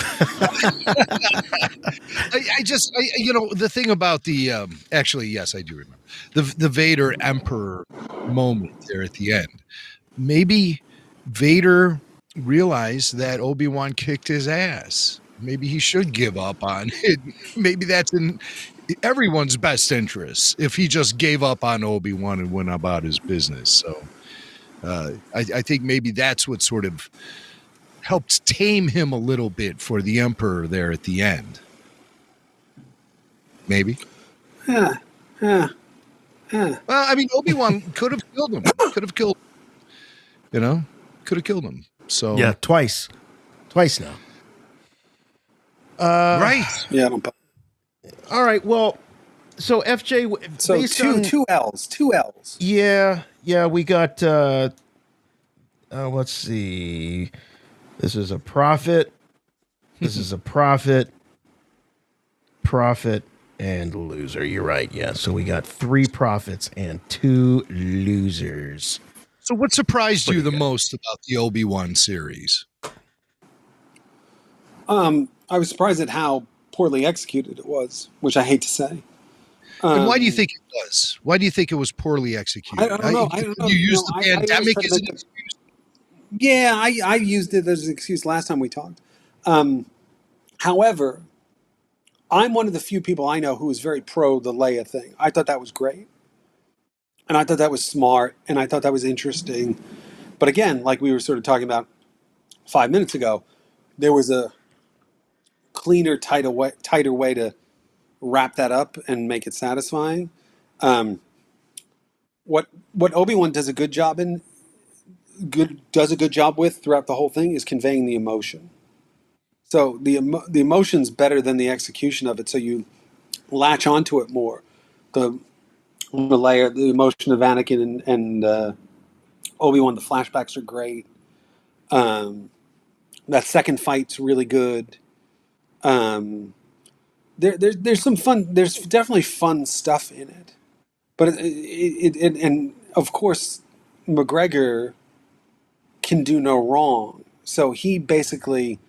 The thing about the, actually, yes, I do remember. The Vader Emperor moment there at the end. Maybe Vader realized that Obi-Wan kicked his ass. Maybe he should give up on it. Maybe that's in everyone's best interest if he just gave up on Obi-Wan and went about his business. So I think maybe that's what sort of helped tame him a little bit for the Emperor there at the end. Maybe. Well, I mean, Obi-Wan could have killed him. Could have killed him. So yeah, twice now. Right. Yeah, I don't. All right. Well, so FJ. So two L's. Yeah. We got. Let's see. This is a prophet. This is a prophet. Prophet and loser. You're right. Yeah. So we got 3 prophets and 2 losers. So what surprised you the most about the Obi-Wan series? I was surprised at how poorly executed it was, which I hate to say. And why do you think it was? Why do you think it was poorly executed? I don't know. I don't know. You used the I always pandemic try to as an make excuse? Yeah, I used it as an excuse last time we talked. However, I'm one of the few people I know who is very pro the Leia thing. I thought that was great. And I thought that was smart. And I thought that was interesting. But again, like we were sort of talking about 5 minutes ago, there was a cleaner, tighter way to wrap that up and make it satisfying. What Obi-Wan does a good job with throughout the whole thing is conveying the emotion. So the emotion's better than the execution of it. So you latch onto it more. The layer, the emotion of Anakin and Obi-Wan, the flashbacks are great. That second fight's really good. There's some fun. There's definitely fun stuff in it, but and of course McGregor can do no wrong. So he basically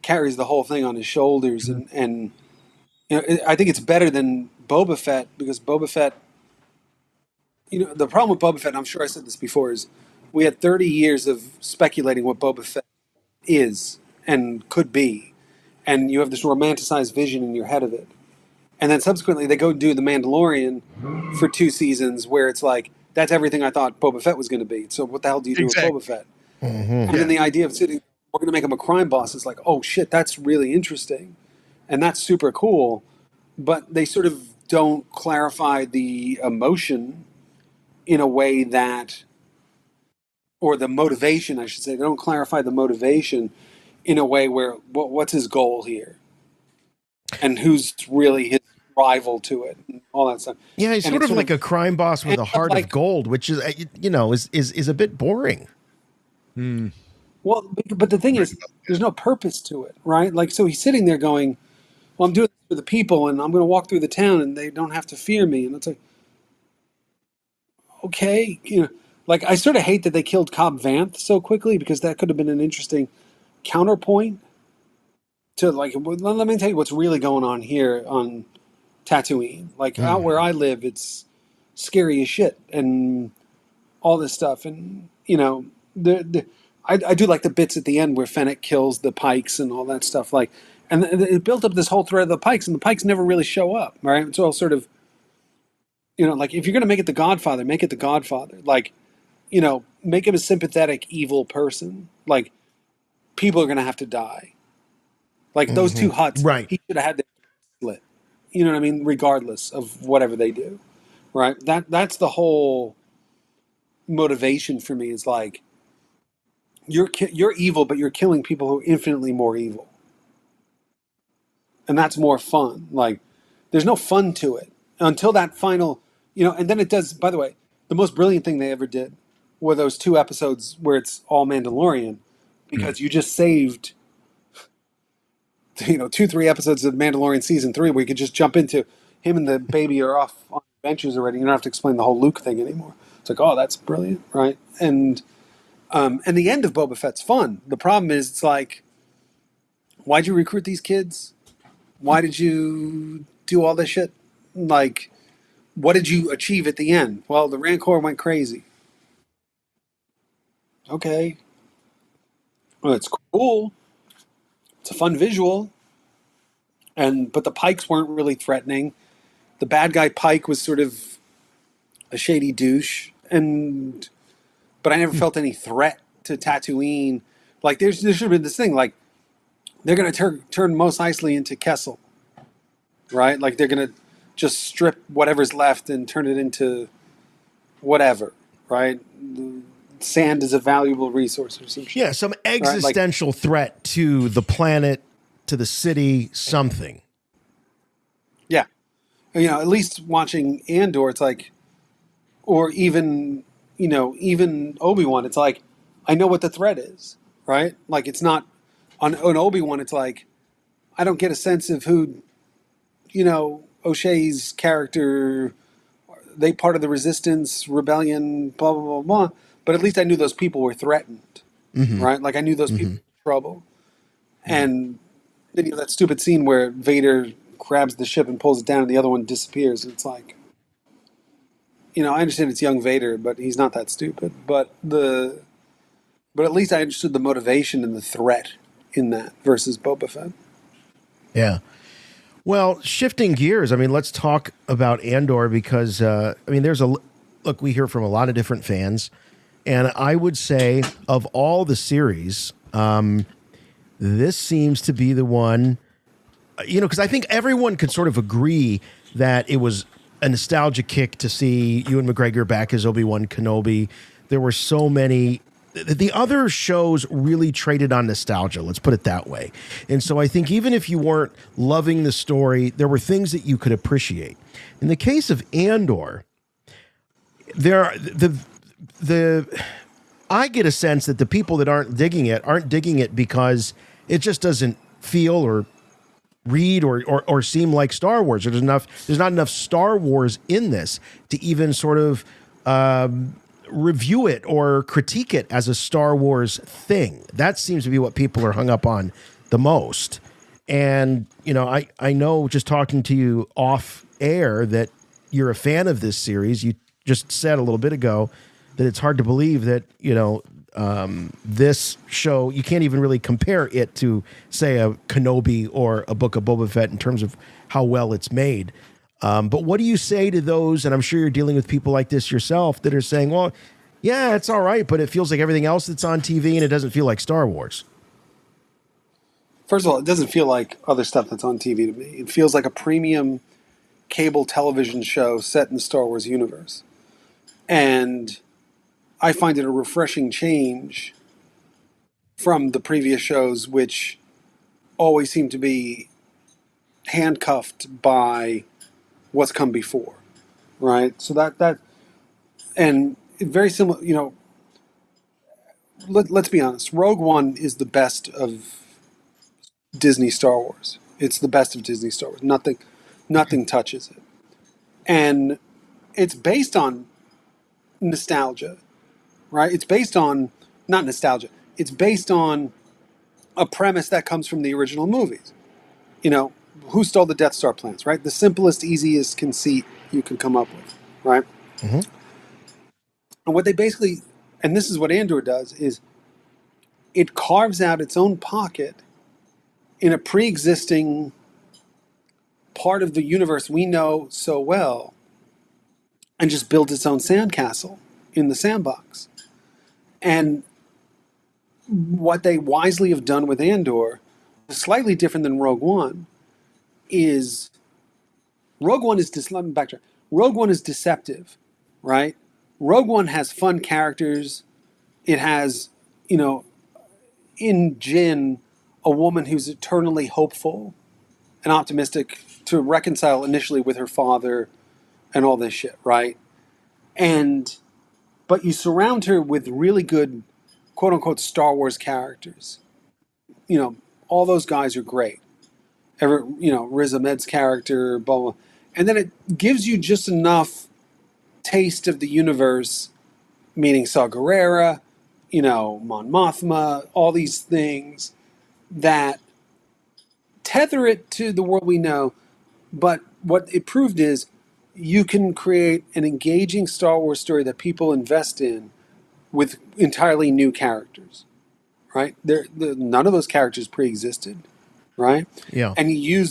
carries the whole thing on his shoulders, and I think it's better than Boba Fett because Boba Fett. The problem with Boba Fett, and I'm sure I said this before, is we had 30 years of speculating what Boba Fett is and could be, and you have this romanticized vision in your head of it. And then subsequently, they go do The Mandalorian for 2 seasons, where it's like, that's everything I thought Boba Fett was going to be. So what the hell do you do with Boba Fett? And then the idea of sitting, we're going to make him a crime boss is like, oh shit, that's really interesting. And that's super cool. But they sort of don't clarify the emotion in a way that, or the motivation, I should say. They don't clarify the motivation in a way where, what's his goal here? And who's really his rival to it, and all that stuff. Yeah, he's sort of like a crime boss with a heart of gold, which is, is a bit boring. Well, but the thing is, there's no purpose to it, right? Like, so he's sitting there going, well, I'm doing this for the people, and I'm going to walk through the town, and they don't have to fear me. And it's like, okay, like, I sort of hate that they killed Cobb Vanth so quickly, because that could have been an interesting counterpoint to, like, let me tell you what's really going on here on Tatooine. Like, out where I live, it's scary as shit and all this stuff. And, I do like the bits at the end where Fennec kills the Pikes and all that stuff. Like, and it built up this whole thread of the Pikes, and the Pikes never really show up, right? It's all sort of, like, if you're going to make it the Godfather, make it the Godfather. Like, make him a sympathetic, evil person. Like, people are going to have to die. Like, those 2 huts, right? He should have had them split. You know what I mean? Regardless of whatever they do, right? That's the whole motivation for me. Is like, you're evil, but you're killing people who are infinitely more evil, and that's more fun. Like, there's no fun to it until that final, and then it does. By the way, the most brilliant thing they ever did were those 2 episodes where it's all Mandalorian, because you just saved 2-3 episodes of Mandalorian season 3 where you could just jump into him and the baby are off on adventures already. You don't have to explain the whole Luke thing anymore. It's like, oh, that's brilliant, right? And the end of Boba Fett's fun. The problem is, it's like, why'd you recruit these kids? Why did you do all this shit? Like, what did you achieve at the end? Well, the Rancor went crazy. Okay. Well, it's cool. It's a fun visual, but the Pikes weren't really threatening. The bad guy Pike was sort of a shady douche, but I never felt any threat to Tatooine. Like, there should have been this thing, like, they're going to turn Mos Eisley into Kessel, right? Like, they're going to just strip whatever's left and turn it into whatever, right? Sand is a valuable resource or some shit. Yeah, some existential threat to the planet, to the city, something. Yeah. At least watching Andor, it's like, or even Obi-Wan, it's like, I know what the threat is, right? Like, it's not, on Obi-Wan, it's like, I don't get a sense of who, O'Shea's character, they part of the resistance, rebellion, blah, blah, blah, blah. but at least I knew those people were threatened, Mhm. right? Like I knew those people were in trouble. And then you have that stupid scene where Vader grabs the ship and pulls it down, and the other one disappears. And it's like, I understand it's young Vader, but he's not that stupid. But at least I understood the motivation and the threat in that versus Boba Fett. Yeah. Well, shifting gears, I mean, let's talk about Andor because, there's look, we hear from a lot of different fans. And I would say of all the series, this seems to be the one, because I think everyone could sort of agree that it was a nostalgia kick to see Ewan McGregor back as Obi-Wan Kenobi. There were so many. The other shows really traded on nostalgia, let's put it that way. And so I think even if you weren't loving the story, there were things that you could appreciate. In the case of Andor, I get a sense that the people that aren't digging it because it just doesn't feel or read or seem like Star Wars. There's not enough Star Wars in this to even sort of review it or critique it as a Star Wars thing. That seems to be what people are hung up on the most. And, I know just talking to you off air that you're a fan of this series. You just said a little bit ago that it's hard to believe that, this show, you can't even really compare it to, say, a Kenobi or a Book of Boba Fett in terms of how well it's made. But what do you say to those, and I'm sure you're dealing with people like this yourself, that are saying, well, yeah, it's all right, but it feels like everything else that's on TV and it doesn't feel like Star Wars? First of all, it doesn't feel like other stuff that's on TV to me. It feels like a premium cable television show set in the Star Wars universe. And I find it a refreshing change from the previous shows, which always seem to be handcuffed by what's come before, right? So that and very similar, let's be honest. Rogue One is the best of Disney Star Wars. It's the best of Disney Star Wars. Nothing touches it. And it's based on nostalgia, right? It's based on, not nostalgia, it's based on a premise that comes from the original movies. Who stole the Death Star plans, right? The simplest, easiest conceit you can come up with, right? Mm-hmm. And what they basically, and this is what Andor does, is it carves out its own pocket in a pre-existing part of the universe we know so well and just builds its own sandcastle in the sandbox. And what they wisely have done with Andor, slightly different than Rogue One, is Rogue One is let me backtrack. Rogue One is deceptive, right? Rogue One has fun characters. It has, in Jyn, a woman who's eternally hopeful and optimistic to reconcile initially with her father and all this shit, right? But you surround her with really good, quote unquote, Star Wars characters. All those guys are great. Riz Ahmed's character, blah, blah. And then it gives you just enough taste of the universe, meaning Saw Gerrera, Mon Mothma, all these things that tether it to the world we know. But what it proved is you can create an engaging Star Wars story that people invest in with entirely new characters, right? None of those characters pre-existed, right? Yeah. And you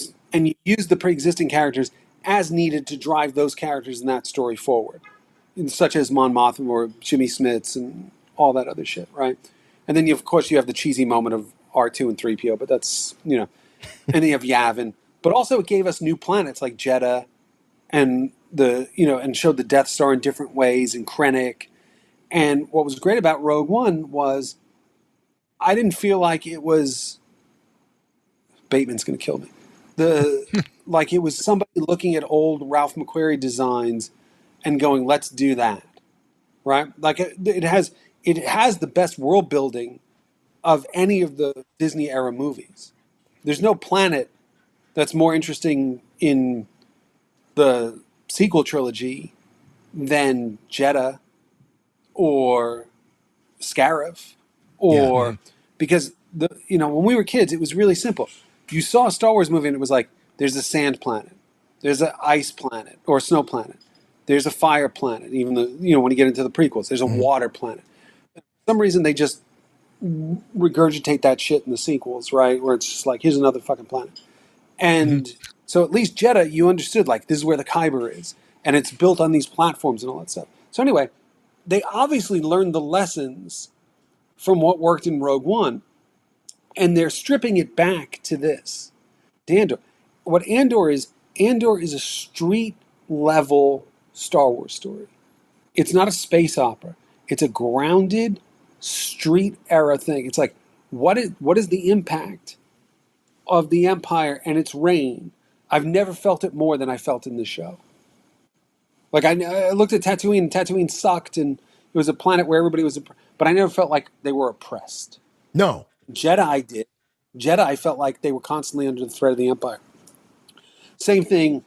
use the pre-existing characters as needed to drive those characters in that story forward, such as Mon Mothma or Jimmy Smits and all that other shit, right? And then of course you have the cheesy moment of R2 and 3PO, but that's, and then you have Yavin. But also it gave us new planets like Jeddah and and showed the Death Star in different ways, and Krennic. And what was great about Rogue One was I didn't feel like it was Bateman's going to kill me. Like it was somebody looking at old Ralph McQuarrie designs and going, let's do that. Right? Like it has the best world building of any of the Disney era movies. There's no planet that's more interesting in the sequel trilogy than Jeddah or Scarif, or because when we were kids, it was really simple. You saw a Star Wars movie and it was like, there's a sand planet, there's an ice planet or a snow planet, there's a fire planet. Even though when you get into the prequels, there's a water planet. For some reason, they just regurgitate that shit in the sequels, right? Where it's just like, here's another fucking planet. And so at least Jeddah, you understood, like, this is where the Kyber is. And it's built on these platforms and all that stuff. So anyway, they obviously learned the lessons from what worked in Rogue One. And they're stripping it back to this. Andor. What Andor is a street level Star Wars story. It's not a space opera. It's a grounded street era thing. It's like, what is the impact of the Empire and its reign? I've never felt it more than I felt in this show. Like, I looked at Tatooine, and Tatooine sucked, and it was a planet where everybody was, but I never felt like they were oppressed. No. Jedi did. Jedi felt like they were constantly under the threat of the Empire. Same thing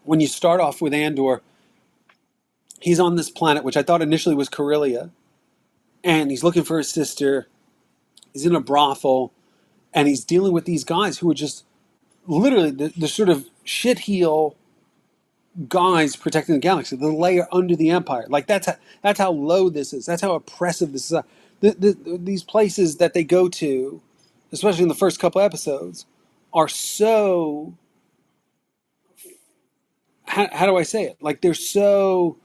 when you start off with Andor. He's on this planet, which I thought initially was Corellia, and he's looking for his sister. He's in a brothel, and he's dealing with these guys who are just literally the sort of shitheel guys protecting the galaxy, the layer under the Empire. Like, that's how low this is. That's how oppressive this is. These places that they go to, especially in the first couple episodes, are so... How do I say it? Like, they're so...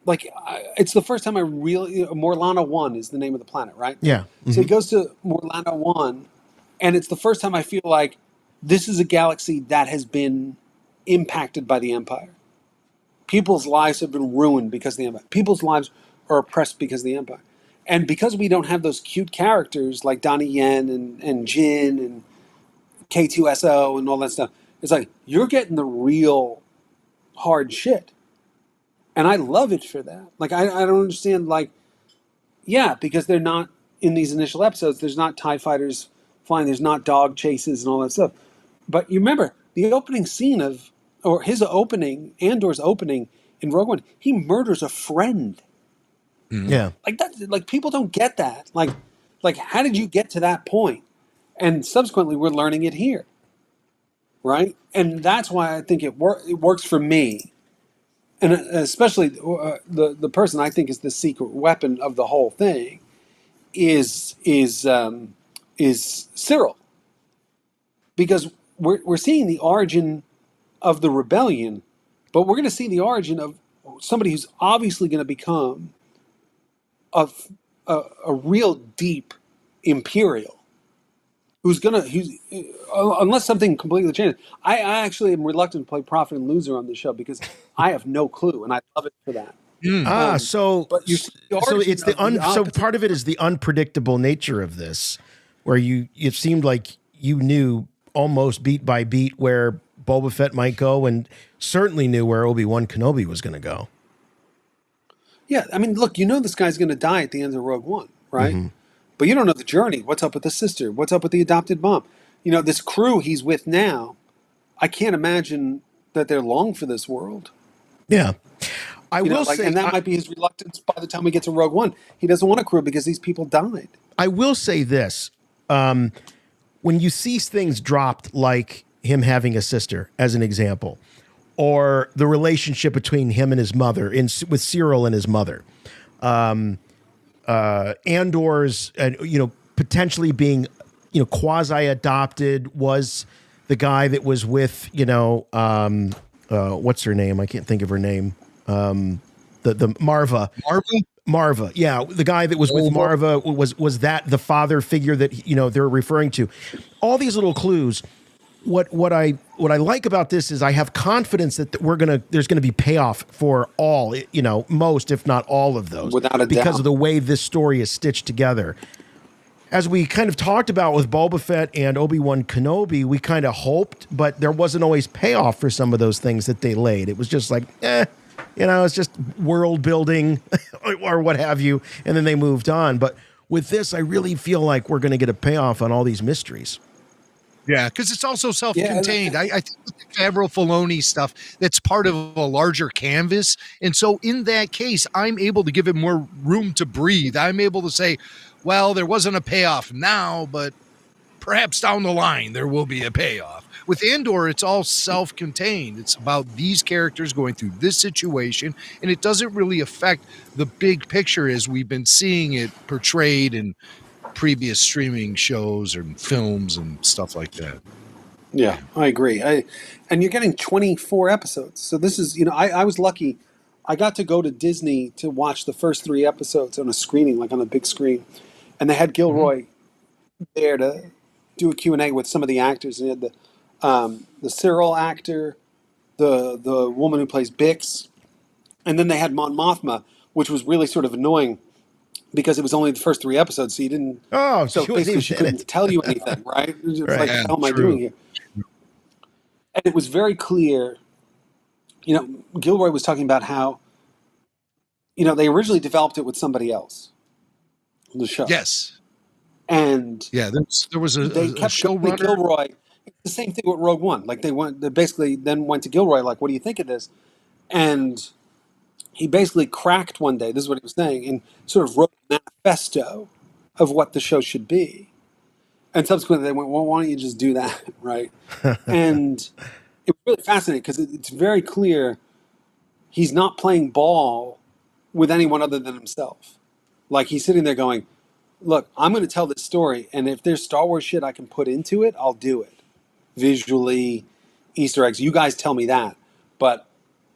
like, it's the first time I really... Morlana 1 is the name of the planet, right? Yeah. Mm-hmm. So he goes to Morlana 1, and it's the first time I feel like this is a galaxy that has been impacted by the Empire. People's lives have been ruined because of the Empire. People's lives are oppressed because of the Empire. And because we don't have those cute characters like Donnie Yen and Jin and K2SO and all that stuff, it's like, you're getting the real hard shit. And I love it for that. Like, I don't understand, like, yeah, because they're not, in these initial episodes, there's not TIE fighters flying, there's not dog chases and all that stuff. But you remember, the opening scene Andor's opening in Rogue One, he murders a friend. Yeah. Like, that, like, people don't get that. Like, how did you get to that point? And subsequently, we're learning it here. Right? And that's why I think it works for me. And especially the person I think is the secret weapon of the whole thing is Cyril. Because we're seeing the origin of the rebellion, but we're going to see the origin of somebody who's obviously going to become a real deep Imperial. Unless something completely changes. I actually am reluctant to play prophet and loser on this show because I have no clue, and I love it for that. So part of it is the unpredictable nature of this, where it seemed like you knew almost beat by beat where Boba Fett might go, and certainly knew where Obi-Wan Kenobi was going to go. Yeah, I mean, look, this guy's going to die at the end of Rogue One, right? Mm-hmm. But you don't know the journey. What's up with the sister? What's up with the adopted mom? This crew he's with now, I can't imagine that they're long for this world. Yeah. I will say... And that might be his reluctance by the time we get to Rogue One. He doesn't want a crew because these people died. I will say this. When you see things dropped, like him having a sister, as an example, or the relationship between him and his mother, with Cyril and his mother, Andor's, potentially being, quasi-adopted, was the guy that was with, what's her name? I can't think of her name. The Marva. Marva. Yeah. The guy that was with Marva was that the father figure that, they're referring to. All these little clues. What I like about this is I have confidence that there's gonna be payoff for all, most if not all of those, without a doubt, because of the way this story is stitched together. As we kind of talked about with Boba Fett and Obi-Wan Kenobi, we kind of hoped, but there wasn't always payoff for some of those things that they laid. It was just like, it's just world building or what have you, and then they moved on. But with this, I really feel like we're going to get a payoff on all these mysteries. Yeah, because it's also Yeah, self-contained. I think with the Favreau Filoni stuff, that's part of a larger canvas. And so in that case, I'm able to give it more room to breathe. I'm able to say, well, there wasn't a payoff now, but perhaps down the line there will be a payoff. With Andor, it's all self-contained. It's about these characters going through this situation, and it doesn't really affect the big picture as we've been seeing it portrayed in previous streaming shows and films and stuff like that. Yeah, I agree. And you're getting 24 episodes. So this is, I was lucky. I got to go to Disney to watch the first 3 episodes on a screening, like on a big screen. And they had Gilroy there to do a Q&A with some of the actors. And they had the Cyril actor, the woman who plays Bix, and then they had Mon Mothma, which was really sort of annoying because it was only the first 3 episodes, so you didn't. Oh, so basically, she couldn't tell you anything, right? It was Right. like, what the hell am I doing here? And it was very clear. Gilroy was talking about how, they originally developed it with somebody else, the show. Yes. And yeah, there was they a kept going to showrunner. Gilroy. It's the same thing with Rogue One. Like they basically then went to Gilroy, like, what do you think of this? And he basically cracked one day, this is what he was saying, and sort of wrote a manifesto of what the show should be. And subsequently they went, well, why don't you just do that, right? And it was really fascinating because it's very clear he's not playing ball with anyone other than himself. Like he's sitting there going, look, I'm going to tell this story, and if there's Star Wars shit I can put into it, I'll do it. Visually, Easter eggs, you guys tell me that. But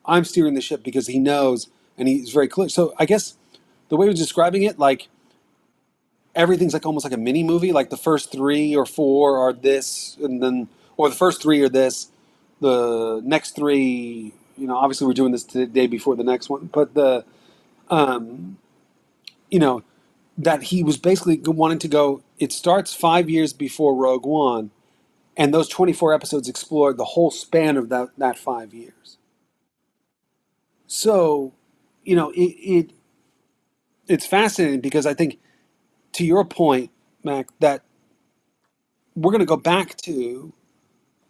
I'm steering the ship because he knows, and he's very clear. So I guess the way he was describing it, like everything's like almost like a mini movie. Like the first 3 or 4 are this, and then, or the first 3 are this. The next 3, obviously we're doing this the day before the next one, but that he was basically wanting to go. It starts 5 years before Rogue One, and those 24 episodes explored the whole span of that 5 years. So, it's fascinating because I think, to your point, Mac, that we're going to go back to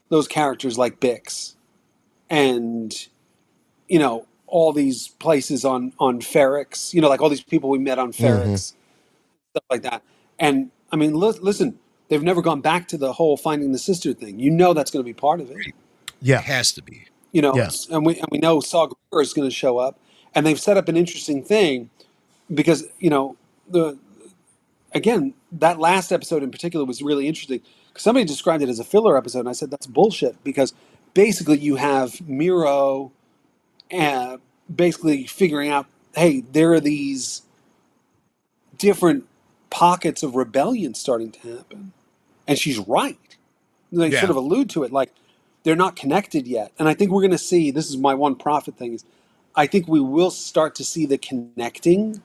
those characters like Bix and, all these places on Ferrix, like all these people we met on Ferrix, stuff like that. And, I mean, listen, they've never gone back to the whole finding the sister thing. That's going to be part of it. Yeah. It has to be. And we know Saw Gerrera is going to show up, and they've set up an interesting thing because again, that last episode in particular was really interesting because somebody described it as a filler episode, and I said that's bullshit because basically you have Miro basically figuring out, hey, there are these different pockets of rebellion starting to happen, and she's right. They sort of allude to it, like they're not connected yet, and I think we're going to see. This is my one prophet thing: is I think we will start to see the connecting.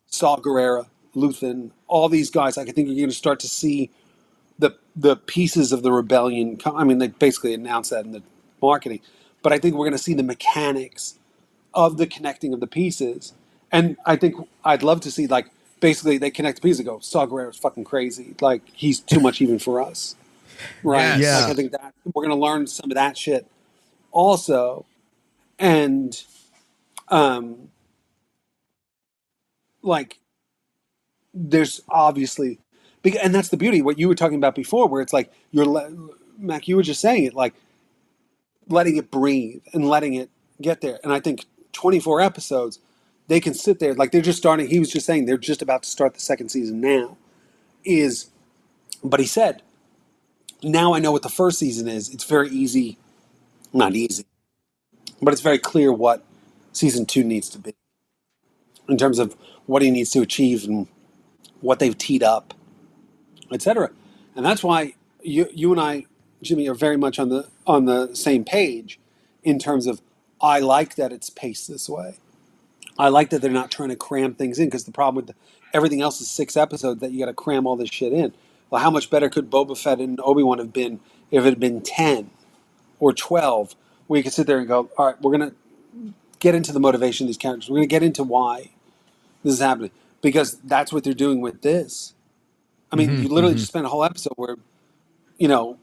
Saw Gerrera, Luthen, all these guys. Like I think you're going to start to see the pieces of the rebellion. I mean, they basically announced that in the marketing, but I think we're going to see the mechanics of the connecting of the pieces. And I think I'd love to see, like, basically they connect the pieces and go, Saw Gerrera is fucking crazy. Like, he's too much even for us. Right? Yeah. Like, I think that we're going to learn some of that shit also. And, like, there's obviously, and that's the beauty, what you were talking about before, where it's like, Mac, you were just saying it, like, letting it breathe and letting it get there. And I think 24 episodes, they can sit there, like they're just starting, he was just saying they're just about to start the second season now, but he said, now I know what the first season is. It's very easy, not easy, but it's very clear what season 2 needs to be in terms of what he needs to achieve and what they've teed up, etc. And that's why you and I, Jimmy, are very much on the same page in terms of, I like that it's paced this way. I like that they're not trying to cram things in, because the problem with everything else is 6 episodes that you got to cram all this shit in. Well, how much better could Boba Fett and Obi-Wan have been if it had been 10 or 12, where you could sit there and go, all right, we're going to get into the motivation of these characters. We're going to get into why this is happening, because that's what they're doing with this. I mean, you literally just spent a whole episode where, you know,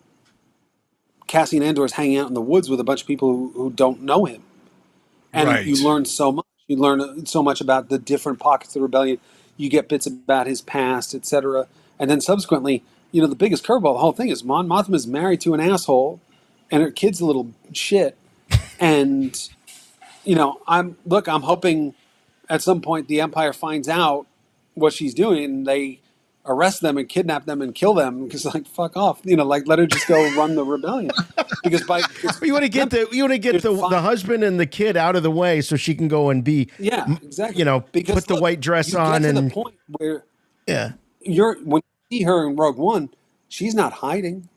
Cassian Andor is hanging out in the woods with a bunch of people who don't know him. And you learn so much. You learn so much about the different pockets of the rebellion. You get bits about his past, etc. And then subsequently, you know, the biggest curveball of the whole thing is Mon Mothma is married to an asshole, and her kid's a little shit. And, you know, I'm hoping at some point the Empire finds out what she's doing, and they arrest them and kidnap them and kill them, because, like, fuck off, you know, like, let her just go run the rebellion. Because you want to get the husband and the kid out of the way so she can go and be exactly, you know, because put the white dress you on get to and the point where when you see her in Rogue One, she's not hiding,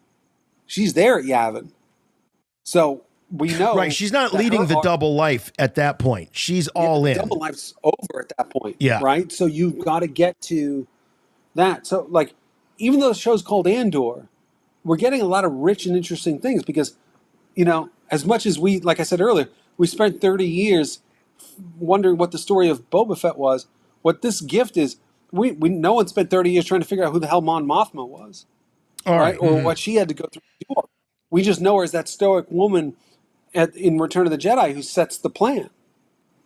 she's there at Yavin. So we know, right, she's not leading the double life at that point. She's all in. Double life's over at that point. Yeah. Right. So you've got to get to that. So, like, even though the show's called Andor, we're getting a lot of rich and interesting things because, you know, as much as we, like I said earlier, we spent 30 years wondering what the story of Boba Fett was. What this gift is, we no one spent 30 years trying to figure out who the hell Mon Mothma was, right? Or what she had to go through to do. We just know her as that stoic woman in Return of the Jedi who sets the plan,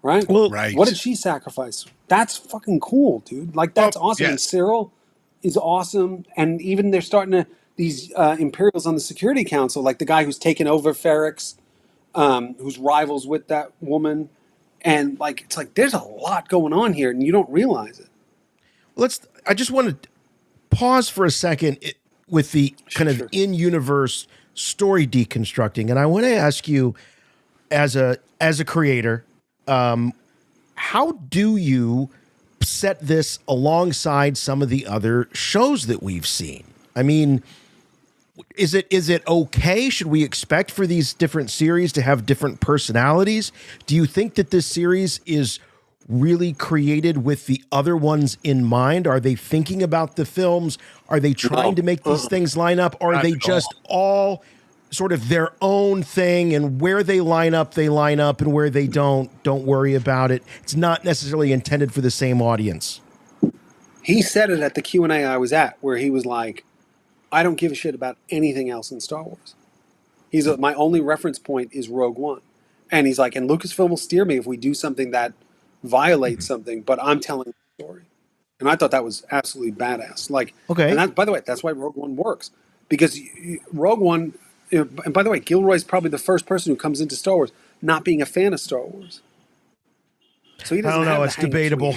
right? Well, what did she sacrifice? That's fucking cool, dude. Like, that's awesome. yes. And Cyril is awesome. And even they're starting to, these Imperials on the Security Council, like the guy who's taken over Ferrix, who's rivals with that woman. And, like, it's like, there's a lot going on here and you don't realize it. I just want to pause for a second with the kind of in-universe story deconstructing. And I want to ask you, as a creator, how do you set this alongside some of the other shows that we've seen? I mean, is it okay? Should we expect for these different series to have different personalities? Do you think that this series is really created with the other ones in mind? Are they thinking about the films? Are they trying to make these things line up? Or are they just all sort of their own thing, and where they line up, and where they don't worry about it? It's not necessarily intended for the same audience. He said it at the Q&A I was at, where he was like, I don't give a shit about anything else in Star Wars. He's my only reference point is Rogue One. And he's like, and Lucasfilm will steer me if we do something that violates something, but I'm telling the story. And I thought that was absolutely badass. Like, okay. And that, by the way, that's why Rogue One works. Because Rogue One, and by the way, Gilroy's probably the first person who comes into Star Wars not being a fan of Star Wars. So he doesn't I don't know. have It's debatable.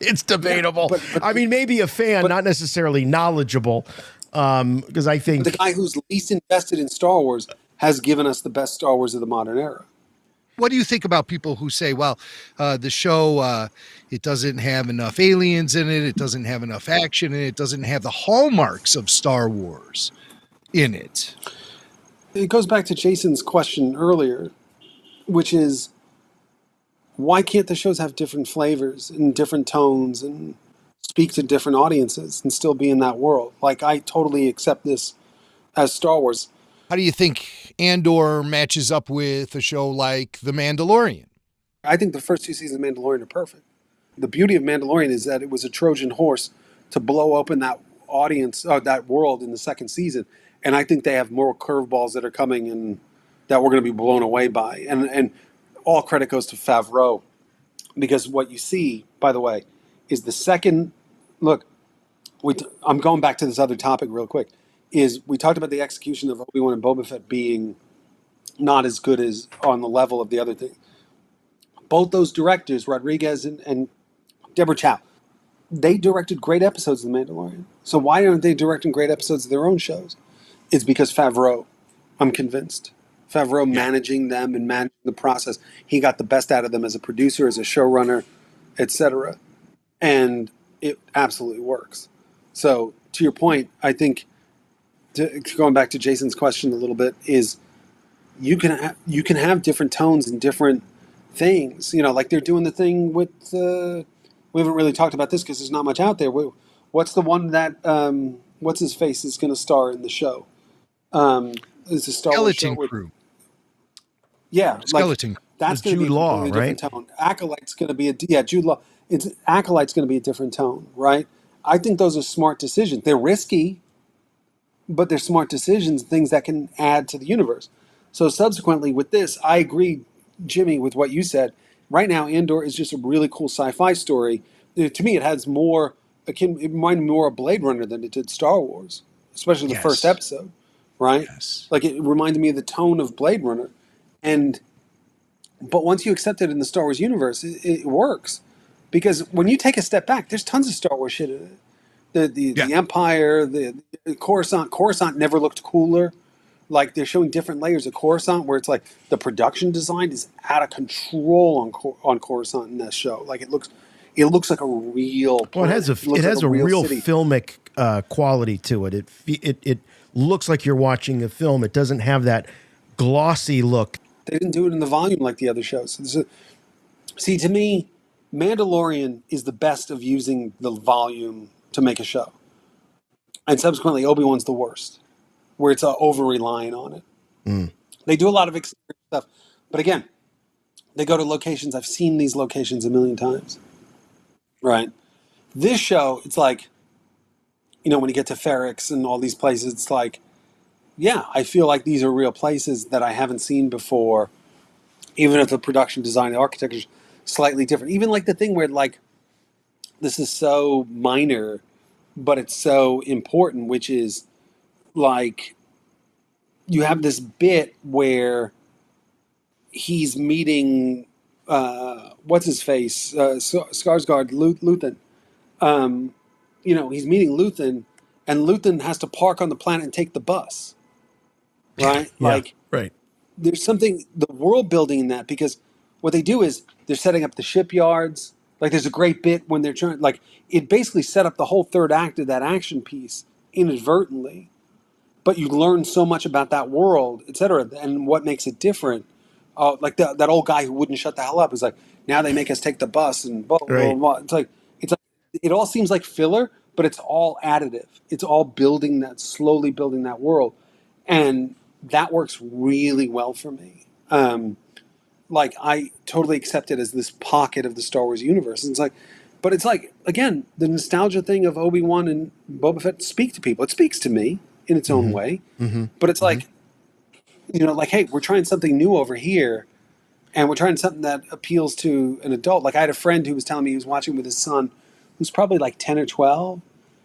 It's debatable. Yeah, but I mean, maybe a fan, not necessarily knowledgeable. Because I think the guy who's least invested in Star Wars has given us the best Star Wars of the modern era. What do you think about people who say, well, the show, it doesn't have enough aliens in it, it doesn't have enough action in it, it doesn't have the hallmarks of Star Wars in it? It goes back to Jason's question earlier, which is, why can't the shows have different flavors and different tones and speak to different audiences and still be in that world? Like, I totally accept this as Star Wars. How do you think Andor matches up with a show like The Mandalorian? I think the first two seasons of Mandalorian are perfect. The beauty of Mandalorian is that it was a Trojan horse to blow open that audience, that world in the second season. And I think they have more curveballs that are coming and that we're going to be blown away by. And all credit goes to Favreau, because what you see, by the way, is the second look. I'm going back to this other topic real quick. Is we talked about the execution of Obi-Wan and Boba Fett being not as good as on the level of the other thing. Both those directors, Rodriguez and Deborah Chow, they directed great episodes of The Mandalorian. So why aren't they directing great episodes of their own shows? It's because Favreau, I'm convinced. Favreau managing them and managing the process. He got the best out of them as a producer, as a showrunner, etc. And it absolutely works. So to your point, I think, going back to Jason's question a little bit, is you can have different tones and different things. You know, like they're doing the thing with we haven't really talked about this because there's not much out there. What's the one that what's his face is going to star in the show? It's a Star Wars show with, Crew. Yeah, Skeleton. Like, that's going to be a completely different tone. Acolyte's going to be Jude Law. Acolyte's going to be a different tone, right? I think those are smart decisions. They're risky, but they're smart decisions, things that can add to the universe. So subsequently with this, I agree, Jimmy, with what you said. Right now, Andor is just a really cool sci-fi story. To me, it has more, it reminded me more of Blade Runner than it did Star Wars, especially the first episode, right? Like it reminded me of the tone of Blade Runner. But once you accept it in the Star Wars universe, it works. Because when you take a step back, there's tons of Star Wars shit in it. The Empire, the Coruscant. Coruscant never looked cooler. Like they're showing different layers of Coruscant, where it's like the production design is out of control on Coruscant in that show. Like it looks like a real. Well, it has a real city. filmic quality to it. It looks like you're watching a film. It doesn't have that glossy look. They didn't do it in the volume like the other shows. See, to me, Mandalorian is the best of using the volume to make a show. And subsequently, Obi-Wan's the worst, where it's over-relying on it. They do a lot of exterior stuff. But again, they go to locations. I've seen these locations a million times. Right? This show, it's like, when you get to Ferrix and all these places, it's like, yeah, I feel like these are real places that I haven't seen before, even if the production design, the architecture is slightly different. Even like the thing where like, this is so minor, but it's so important, which is like, you have this bit where he's meeting, what's his face, Skarsgård, Luthen. He's meeting Luthen, and Luthen has to park on the planet and take the bus. Right? Right. There's something, the world building in that, because what they do is they're setting up the shipyards. Like there's a great bit when they're trying, like it basically set up the whole third act of that action piece inadvertently. But you learn so much about that world, et cetera, and what makes it different. Like that old guy who wouldn't shut the hell up is like, now they make us take the bus and blah, blah, blah. It's like, it all seems like filler, but it's all additive. It's all slowly building that world. And that works really well for me. Like I totally accept it as this pocket of the Star Wars universe. And it's like, but it's like, again, the nostalgia thing of Obi-Wan and Boba Fett speak to people. It speaks to me in its own way. But it's like, like, hey, we're trying something new over here. And we're trying something that appeals to an adult. Like I had a friend who was telling me he was watching with his son, who's probably like 10 or 12.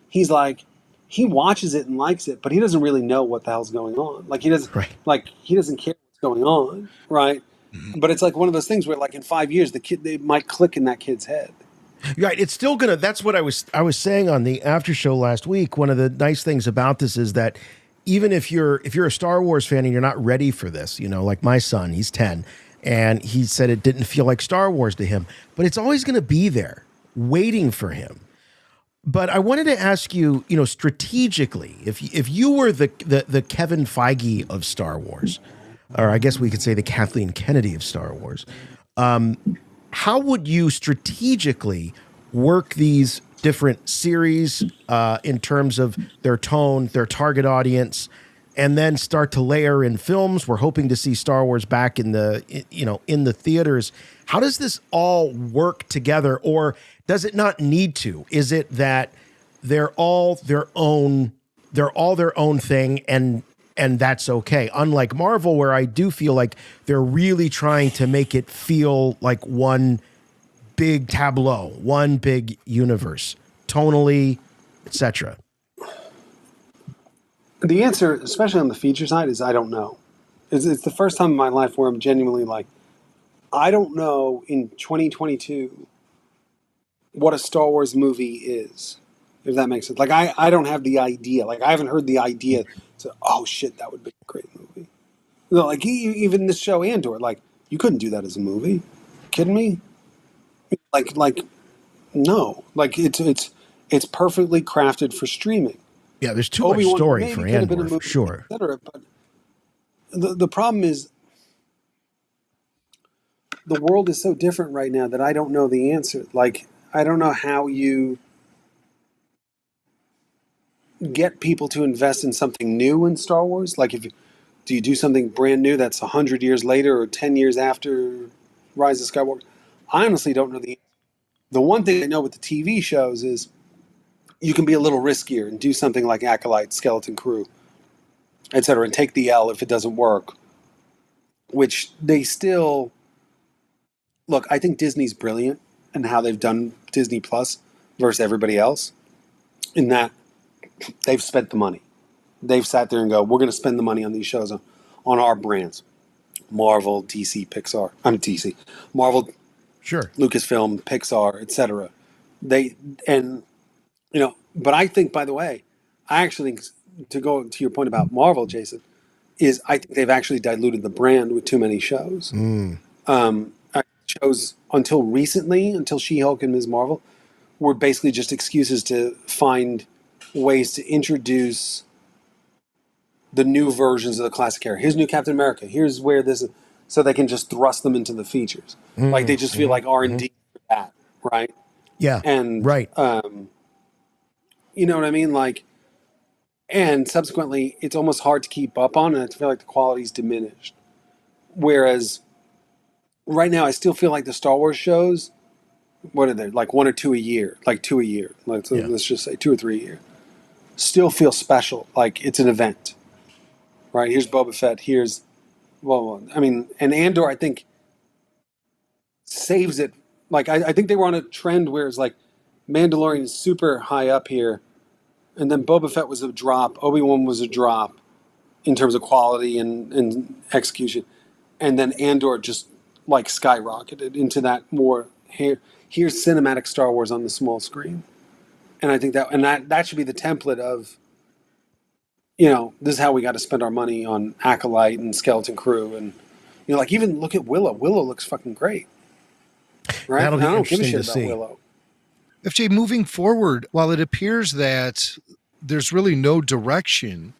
He's like, he watches it and likes it, but he doesn't really know what the hell's going on. Like he doesn't, he doesn't care what's going on, right? But it's like one of those things where, like in 5 years, they might click in that kid's head. Right, it's still gonna. That's what I was saying on the after show last week. One of the nice things about this is that even if you're a Star Wars fan and you're not ready for this, like my son, he's 10, and he said it didn't feel like Star Wars to him, but it's always going to be there, waiting for him. But I wanted to ask you, strategically, if you were the Kevin Feige of Star Wars, or I guess we could say the Kathleen Kennedy of Star Wars, how would you strategically work these different series in terms of their tone, their target audience, and then start to layer in films? We're hoping to see Star Wars back in the theaters. How does this all work together, or does it not need to? Is it that they're all their own thing, and that's okay? Unlike Marvel, where I do feel like they're really trying to make it feel like one big tableau, one big universe, tonally, etc. The answer, especially on the feature side, is I don't know. It's the first time in my life where I'm genuinely like, I don't know in 2022 what a Star Wars movie is, if that makes sense. Like, I don't have the idea. Like, I haven't heard the idea. So, oh, shit, that would be a great movie. No, like, even this show, Andor, like, you couldn't do that as a movie. You kidding me? Like, no. Like, it's perfectly crafted for streaming. Yeah, there's too much story for Andor, for sure. Et cetera, but the problem is, the world is so different right now that I don't know the answer. Like, I don't know how you get people to invest in something new in Star Wars. Like, do you do something brand new that's 100 years later or 10 years after Rise of Skywalker? I honestly don't know the answer. The one thing I know with the TV shows is you can be a little riskier and do something like Acolyte, Skeleton Crew, et cetera, and take the L if it doesn't work. Which they still look. I think Disney's brilliant in how they've done Disney Plus versus everybody else. In that they've spent the money. They've sat there and go, we're going to spend the money on these shows on our brands. Marvel, DC, Pixar. DC. Marvel, sure, Lucasfilm, Pixar, etc. But I think, by the way, I actually think, to go to your point about Marvel, Jason, is I think they've actually diluted the brand with too many shows. Shows until recently, until She-Hulk and Ms. Marvel, were basically just excuses to find ways to introduce the new versions of the classic character. Here's new Captain America. Here's where this is, so they can just thrust them into the features. Like they just feel like R&D for that, right? Yeah, and right. You know what I mean? Like, and subsequently, it's almost hard to keep up on, and I feel like the quality's diminished. Whereas right now, I still feel like the Star Wars shows, what are they, like 1 or 2 a year? Like 2 a year. Let's just say 2 or 3 a year. Still feel special, like it's an event. Right? Here's Boba Fett. Here's, and Andor, I think, saves it. Like, I think they were on a trend where it's like Mandalorian is super high up here, and then Boba Fett was a drop. Obi-Wan was a drop in terms of quality and execution. And then Andor just, like, skyrocketed into that more, here's cinematic Star Wars on the small screen. And I think that should be the template of, this is how we got to spend our money on Acolyte and Skeleton Crew. And, like, even look at Willow. Willow looks fucking great. Right? That'll be I don't give a interesting shit to about see. Willow. FJ, moving forward, while it appears that there's really no direction,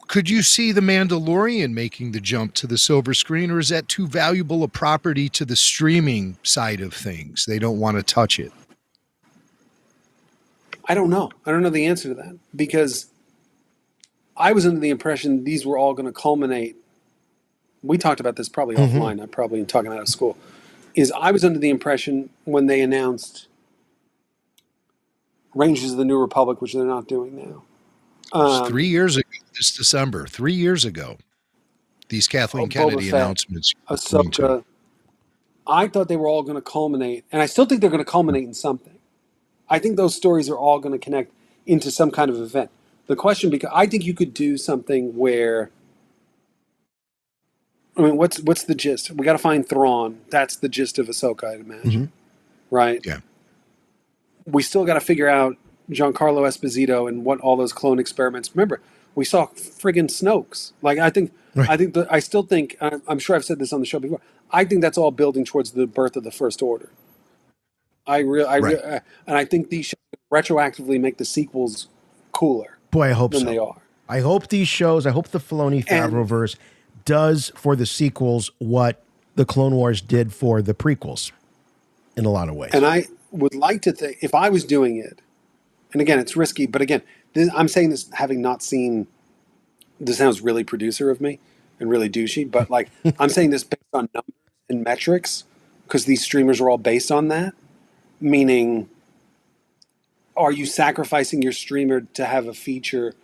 could you see The Mandalorian making the jump to the silver screen, or is that too valuable a property to the streaming side of things? They don't want to touch it. I don't know. I don't know the answer to that, because I was under the impression these were all going to culminate. We talked about this probably offline. I'm probably talking out of school. I was under the impression when they announced Rangers of the New Republic, which they're not doing now. It was 3 years ago, this December, 3 years ago, these Kathleen Kennedy announcements. Ahsoka. I thought they were all going to culminate, and I still think they're going to culminate in something. I think those stories are all going to connect into some kind of event. The question, because I think you could do something where, what's the gist? We got to find Thrawn. That's the gist of Ahsoka, I'd imagine. Right? Yeah. We still got to figure out Giancarlo Esposito and what all those clone experiments. Remember, we saw friggin' Snokes. Like, I still think, I'm sure I've said this on the show before, I think that's all building towards the birth of the First Order. And I think these shows retroactively make the sequels cooler. Boy, I hope than so. They are. I hope these shows, I hope the Filoni Favreauverse does for the sequels what the Clone Wars did for the prequels in a lot of ways. And I would like to think, if I was doing it, and again, it's risky, but again, I'm saying this having not seen, this sounds really producer of me and really douchey, but like, I'm saying this based on numbers and metrics, because these streamers are all based on that. Meaning, are you sacrificing your streamer to have a feature,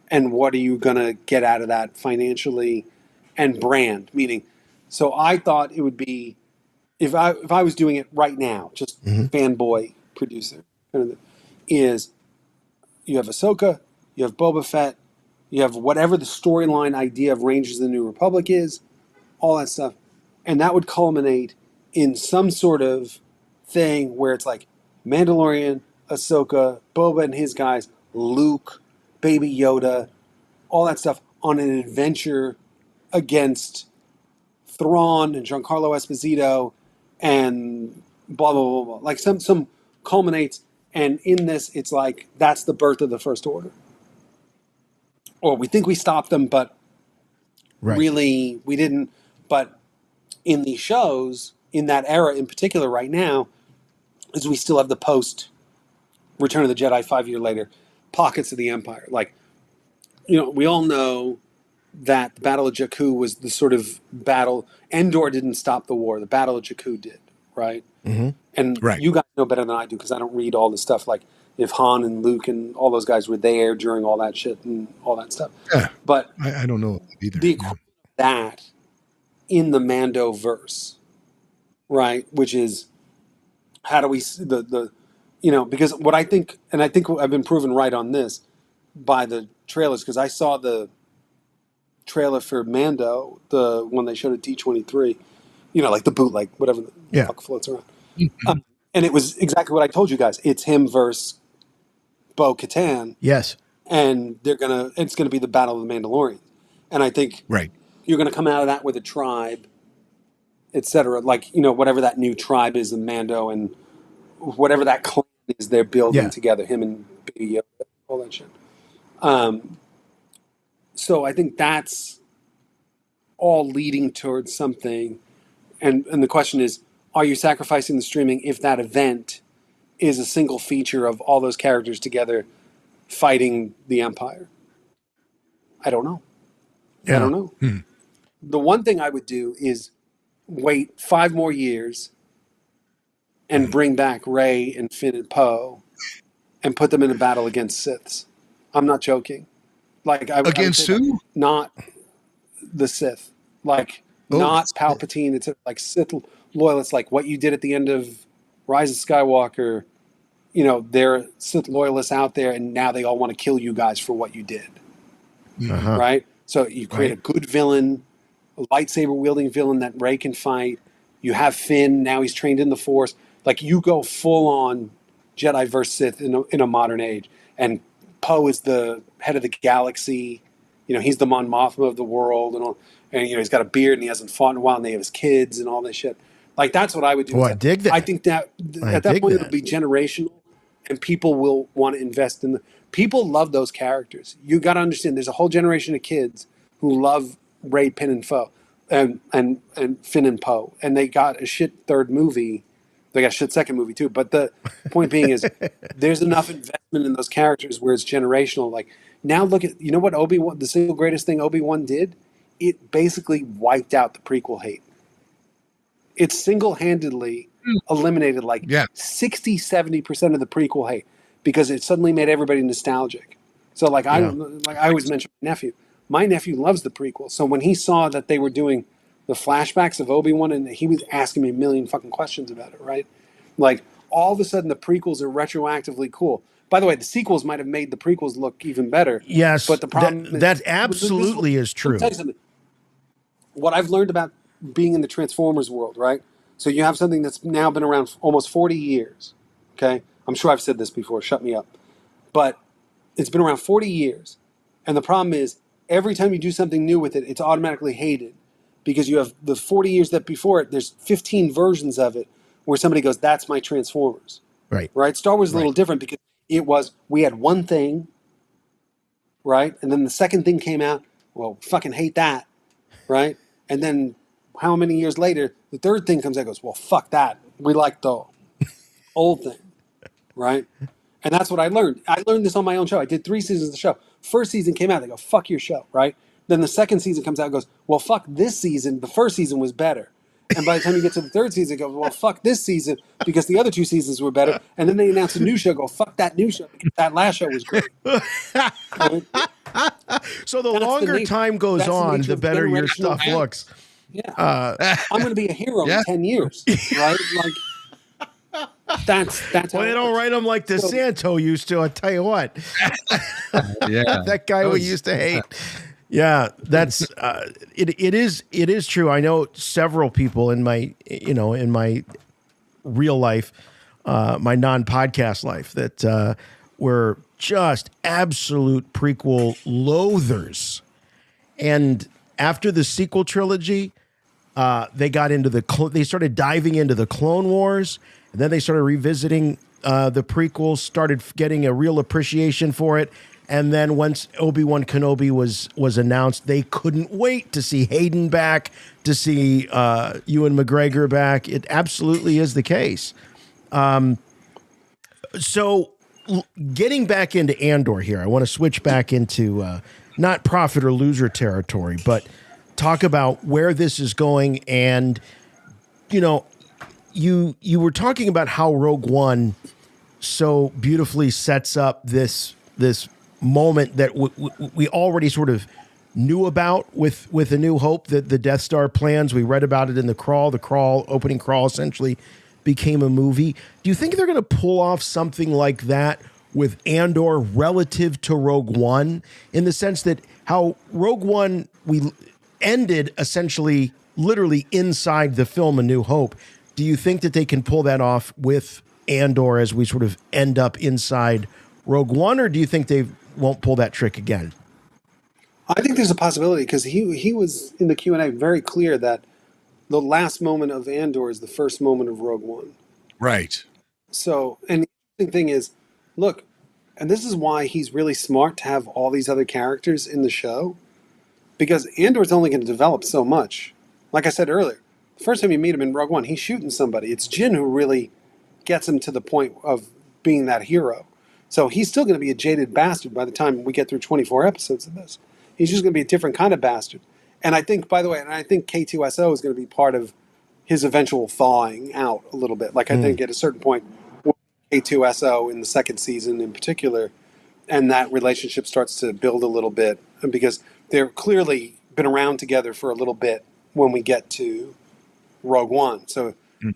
and what are you going to get out of that financially and brand? Meaning, so I thought it would be, if I was doing it right now, just fanboy producer, is you have Ahsoka, you have Boba Fett, you have whatever the storyline idea of Rangers of the New Republic is, all that stuff, and that would culminate in some sort of thing where it's like Mandalorian, Ahsoka, Boba and his guys, Luke, Baby Yoda, all that stuff on an adventure against Thrawn and Giancarlo Esposito and blah, blah, blah, blah. Like some culminates, and in this, it's like, that's the birth of the First Order. Or we think we stopped them, but really we didn't. But in these shows, in that era in particular right now, is we still have the post Return of the Jedi 5 years later pockets of the Empire. Like, we all know that the Battle of Jakku was the sort of battle. Endor didn't stop the war. The Battle of Jakku did, right? And you guys know better than I do, because I don't read all this stuff. Like, if Han and Luke and all those guys were there during all that shit and all that stuff. Yeah, but I don't know either. The equivalent of that in the Mando verse, right? Which is how do we because what I think, and I think I've been proven right on this by the trailers, because I saw the trailer for Mando, the one they showed at D23, like the bootleg, whatever the fuck floats around. And it was exactly what I told you guys. It's him versus Bo-Katan. Yes. And it's gonna be the Battle of the Mandalorian. And I think you're gonna come out of that with a tribe, etc. Like, whatever that new tribe is, the Mando, and whatever that clan is they're building together, him and Baby Yoda, all that shit. So I think that's all leading towards something. And the question is, are you sacrificing the streaming if that event is a single feature of all those characters together fighting the Empire? I don't know. I don't know. The one thing I would do is wait 5 more years and bring back Rey and Finn and Poe and put them in a battle against Siths. I'm not joking. Like against who? Not the Sith. Like not Palpatine. It's like Sith loyalists, like what you did at the end of Rise of Skywalker. There are Sith loyalists out there, and now they all want to kill you guys for what you did. Right? So you create a good villain, a lightsaber wielding villain that Rey can fight. You have Finn, now he's trained in the Force. Like, you go full on Jedi versus Sith in a modern age. And Poe is the head of the galaxy. He's the Mon Mothma of the world and all. And he's got a beard and he hasn't fought in a while, and they have his kids and all this shit. Like, that's what I would do. Well, I dig that. I think that at that point it'll be generational, and people will want to invest in people love those characters. You got to understand, there's a whole generation of kids who love Rey, Finn, and Poe, and Finn and Poe, and they got a shit third movie. They got a shit second movie too. But the point being is, there's enough investment in those characters where it's generational. Like, now look at what Obi-Wan, the single greatest thing Obi-Wan did. It basically wiped out the prequel hate. It single-handedly eliminated 60-70% of the prequel hate, because it suddenly made everybody nostalgic. So I always mention my nephew. My nephew loves the prequel. So when he saw that they were doing the flashbacks of Obi-Wan, and he was asking me a million fucking questions about it, right? Like, all of a sudden the prequels are retroactively cool. By the way, the sequels might have made the prequels look even better. Yes, but the problem that absolutely is true. I'll tell you something. What I've learned about being in the Transformers world, right? So you have something that's now been around for almost 40 years, okay? I'm sure I've said this before, shut me up. But it's been around 40 years. And the problem is, every time you do something new with it, it's automatically hated. Because you have the 40 years that before it, there's 15 versions of it where somebody goes, that's my Transformers. Right. Right? Star Wars is a little different, because we had one thing, right? And then the second thing came out, well, fucking hate that, right? And then how many years later, the third thing comes out and goes, well, fuck that. We like the old thing, right? And that's what I learned. I learned this on my own show. I did 3 seasons of the show. First season came out, they go, fuck your show, right? Then the second season comes out and goes, well, fuck this season. The first season was better. And by the time you get to the third season, it goes, well, fuck this season, because the other 2 seasons were better. And then they announce a new show, go, fuck that new show, because that last show was great. Right? So the longer time goes on, the better your stuff looks. Yeah. I'm going to be a hero in 10 years, right? Like, that's well, they don't write them like DeSanto used to. I tell you what. That guy we used to hate. Yeah, that's it is true. I know several people in my in my real life, my non-podcast life, that were just absolute prequel loathers. And after the sequel trilogy, they got into they started diving into the Clone Wars, and then they started revisiting the prequels, started getting a real appreciation for it. And then once Obi-Wan Kenobi was announced, they couldn't wait to see Hayden back, to see Ewan McGregor back. It absolutely is the case. So getting back into Andor here, I want to switch back into not profit or loser territory, but talk about where this is going. And, you were talking about how Rogue One so beautifully sets up this moment that we already sort of knew about with A New Hope, that the Death Star plans. We read about it in the crawl. The opening crawl essentially became a movie. Do you think they're going to pull off something like that with Andor relative to Rogue One, in the sense that how Rogue One, we ended essentially literally inside the film A New Hope? Do you think that they can pull that off with Andor as we sort of end up inside Rogue One, or do you think they won't pull that trick again? I think there's a possibility, because he was in the Q&A very clear that the last moment of Andor is the first moment of Rogue One. Right. So, and the interesting thing is, look, and this is why he's really smart to have all these other characters in the show, because Andor's only going to develop so much. Like I said earlier, the first time you meet him in Rogue One, he's shooting somebody. It's Jyn who really gets him to the point of being that hero. So he's still going to be a jaded bastard by the time we get through 24 episodes of this. He's just going to be a different kind of bastard. And I think, by the way, I think K2SO is going to be part of his eventual thawing out a little bit. Like, I think at a certain point, K2SO in the second season in particular, and that relationship starts to build a little bit, because they're clearly been around together for a little bit when we get to Rogue One. So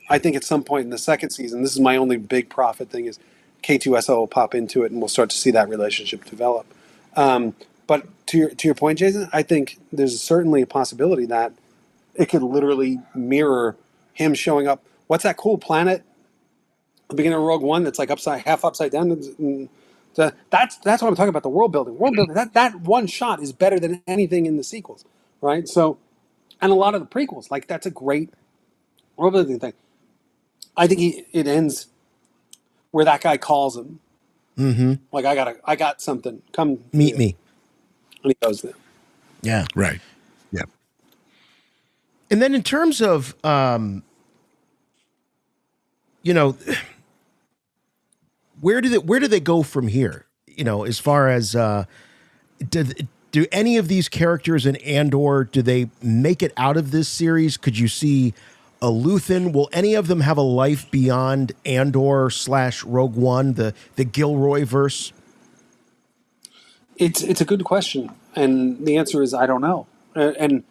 I think at some point in the second season, this is my only big profit thing, is K2SO will pop into it and we'll start to see that relationship develop. But to your point, Jason, I think there's certainly a possibility that it could literally mirror him showing up. What's that cool planet at the beginning of Rogue One that's like half upside down? That's what I'm talking about, the world building. That one shot is better than anything in the sequels, right? So, and a lot of the prequels, like, that's a great world building thing. I think it ends where that guy calls him. Mm-hmm. Like, I got something. Come meet me. And he goes there. Yeah. Right. Yeah. And then in terms of, where do they go from here? As far as, do any of these characters in Andor, do they make it out of this series? Could you see a Luthen? Will any of them have a life beyond Andor / Rogue One, the Gilroy verse? It's a good question, and the answer is I don't know, and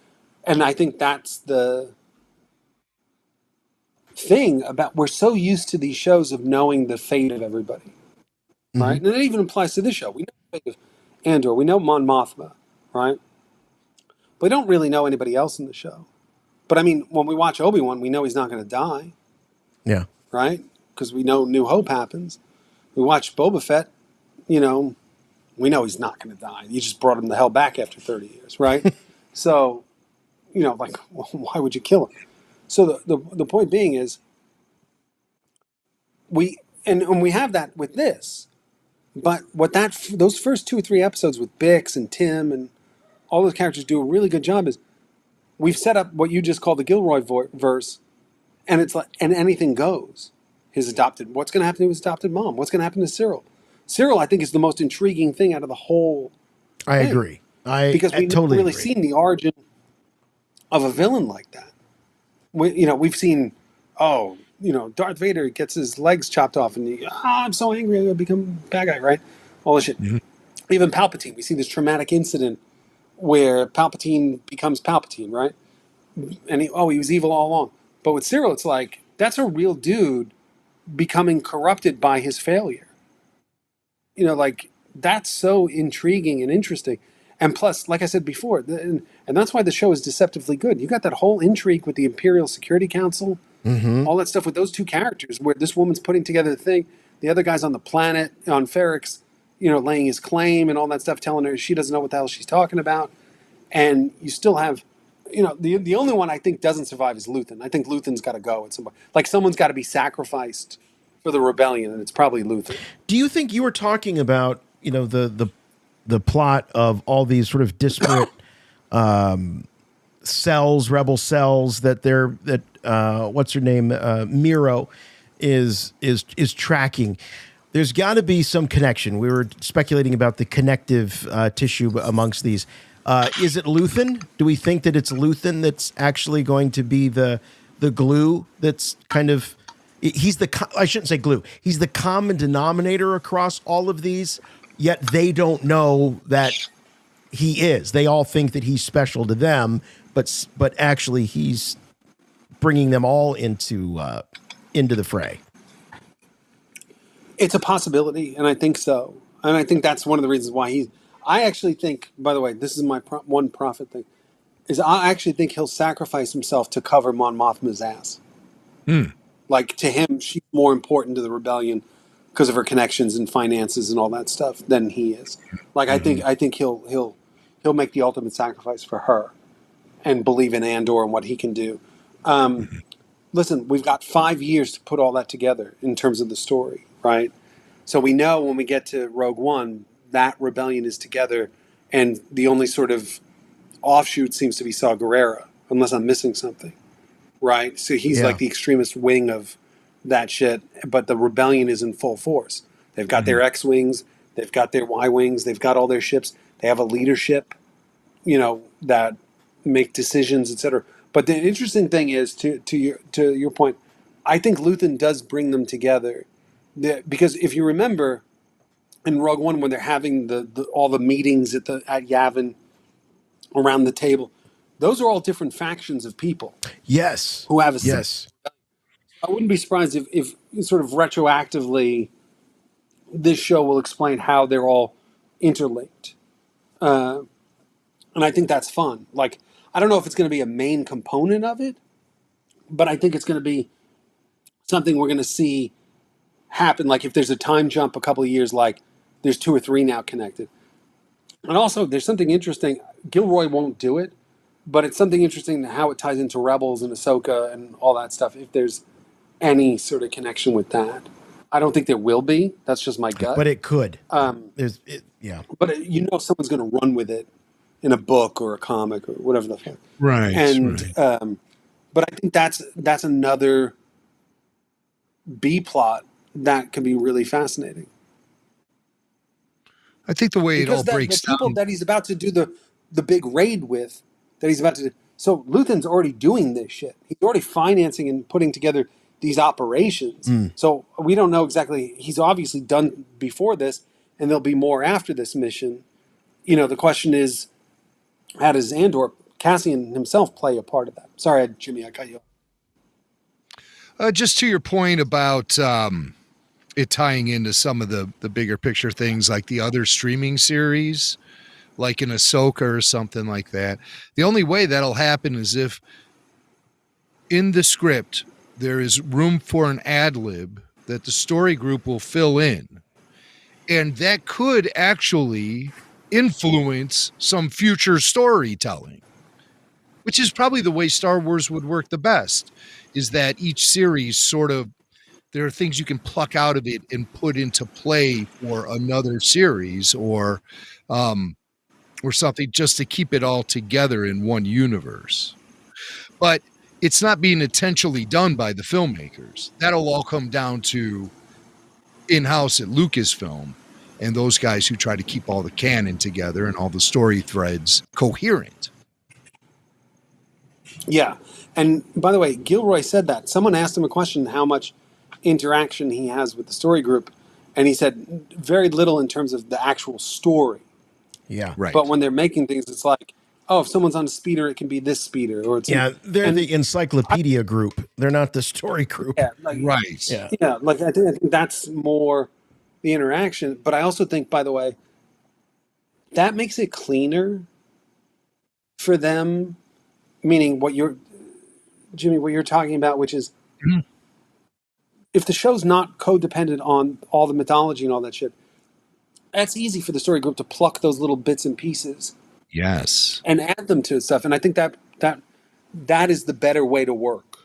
I think that's the thing about, we're so used to these shows of knowing the fate of everybody, right? And it even applies to this show. We know the fate of Andor, we know Mon Mothma, right? But we don't really know anybody else in the show. But I mean, when we watch Obi-Wan, we know he's not going to die. Yeah. Right? Because we know New Hope happens. We watch Boba Fett, we know he's not going to die. You just brought him the hell back after 30 years, right? So, like, well, why would you kill him? So the point being is, we have that with this, but what those first 2 or 3 episodes with Bix and Tim and all those characters do a really good job is, we've set up what you just call the Gilroy verse, and it's like, and anything goes. What's going to happen to his adopted mom? What's going to happen to Cyril? Cyril, I think, is the most intriguing thing out of the whole I thing. agree. Because we've totally never really agree. seen the origin of a villain like that. We've seen, Darth Vader gets his legs chopped off and I'm so angry I'm going to become a bad guy, right? All this shit. Mm-hmm. Even Palpatine, we see this traumatic incident where Palpatine becomes Palpatine, right? And he was evil all along. But with Cyril, it's like, that's a real dude becoming corrupted by his failure. That's so intriguing and interesting. And plus, like I said before, and that's why the show is deceptively good. You got that whole intrigue with the Imperial Security Council, all that stuff with those 2 characters, where this woman's putting together the thing, the other guy's on the planet, on Ferrix, laying his claim and all that stuff, telling her she doesn't know what the hell she's talking about. And you still have, the only one I think doesn't survive is Luthen. I think Luthen's got to go at some point. Like, someone's got to be sacrificed for the rebellion, and it's probably Luthen. Do you think you were talking about, the plot of all these sort of disparate cells, rebel cells, that what's her name, Miro is tracking? There's got to be some connection. We were speculating about the connective tissue amongst these. Is it Luthen? Do we think that it's Luthen that's actually going to be the glue that's kind of He's I shouldn't say glue. He's the common denominator across all of these, yet they don't know that he is. They all think that he's special to them, but actually he's bringing them all into the fray. It's a possibility, and I think so. And I think that's one of the reasons why I actually think, by the way, this is my one prophet thing, is I actually think he'll sacrifice himself to cover Mon Mothma's ass. Like, to him, she's more important to the rebellion because of her connections and finances and all that stuff than he is. Like, I think he'll make the ultimate sacrifice for her and believe in Andor and what he can do. Listen, we've got 5 years to put all that together in terms of the story, right? So we know when we get to Rogue One, that rebellion is together, and the only sort of offshoot seems to be Saw Gerrera, unless I'm missing something, right? So he's like the extremist wing of that shit, but the rebellion is in full force. They've got their X-Wings, they've got their Y-Wings, they've got all their ships, they have a leadership, that make decisions, etc. But the interesting thing is, to your point, I think Luthen does bring them together, because if you remember in Rogue One when they're having all the meetings at Yavin around the table, those are all different factions of people. Yes, who have a yes. I wouldn't be surprised if sort of retroactively this show will explain how they're all interlinked, and I think that's fun. Like, I don't know if it's going to be a main component of it, but I think it's going to be something we're going to see happen. Like, if there's a time jump a couple of years, like there's 2 or 3 now connected. And also, there's something interesting. Gilroy won't do it, but it's something interesting how it ties into Rebels and Ahsoka and all that stuff, if there's any sort of connection with that. I don't think there will be. That's just my gut. But it could. But someone's going to run with it in a book or a comic or whatever the fuck. Right. And but I think that's another B plot that can be really fascinating. I think the way because it all breaks the people down. that he's about to do the big raid with, that he's about to do. So Luthen's already doing this shit. He's already financing and putting together these operations. So we don't know exactly. He's obviously done before this, and there'll be more after this mission. The question is, how does Andor, Cassian himself, play a part of that? Sorry, Jimmy, I cut you off. Just to your point about it tying into some of the bigger picture things, like the other streaming series, like in Ahsoka or something like that. The only way that'll happen is if in the script there is room for an ad lib that the story group will fill in. And that could actually influence some future storytelling, which is probably the way Star Wars would work the best, is that each series there are things you can pluck out of it and put into play for another series or something, just to keep it all together in one universe. But it's not being intentionally done by the filmmakers. That'll all come down to in-house at Lucasfilm and those guys who try to keep all the canon together and all the story threads coherent. Yeah. And by the way, Gilroy said that. Someone asked him a question, how much interaction he has with the story group. And he said very little in terms of the actual story. Yeah. Right. But when they're making things, it's like, oh, if someone's on a speeder, it can be this speeder. Or it's they're the encyclopedia group. They're not the story group. Yeah, right. Yeah, like I think that's more the interaction. But I also think, by the way, that makes it cleaner for them. Meaning Jimmy, what you're talking about, which is if the show's not codependent on all the mythology and all that shit, that's easy for the story group to pluck those little bits and pieces. Yes. And add them to stuff. And I think that is the better way to work.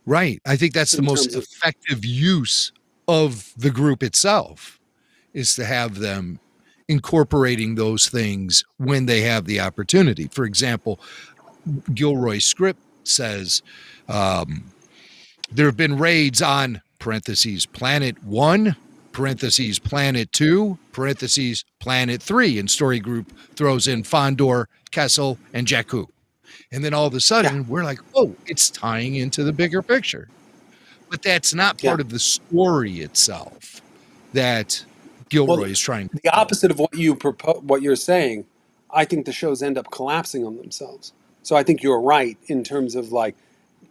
Right. I think that's the most effective use of the group itself, is to have them incorporating those things when they have the opportunity. For example, Gilroy's script says there have been raids on (planet 1, (planet 2, (planet 3), and story group throws in Fondor, Kessel, and Jakku. And then all of a sudden we're like, oh, it's tying into the bigger picture. But that's not part of the story itself that Gilroy is trying to the opposite of what you propose, what you're saying. I think the shows end up collapsing on themselves. So I think you're right in terms of like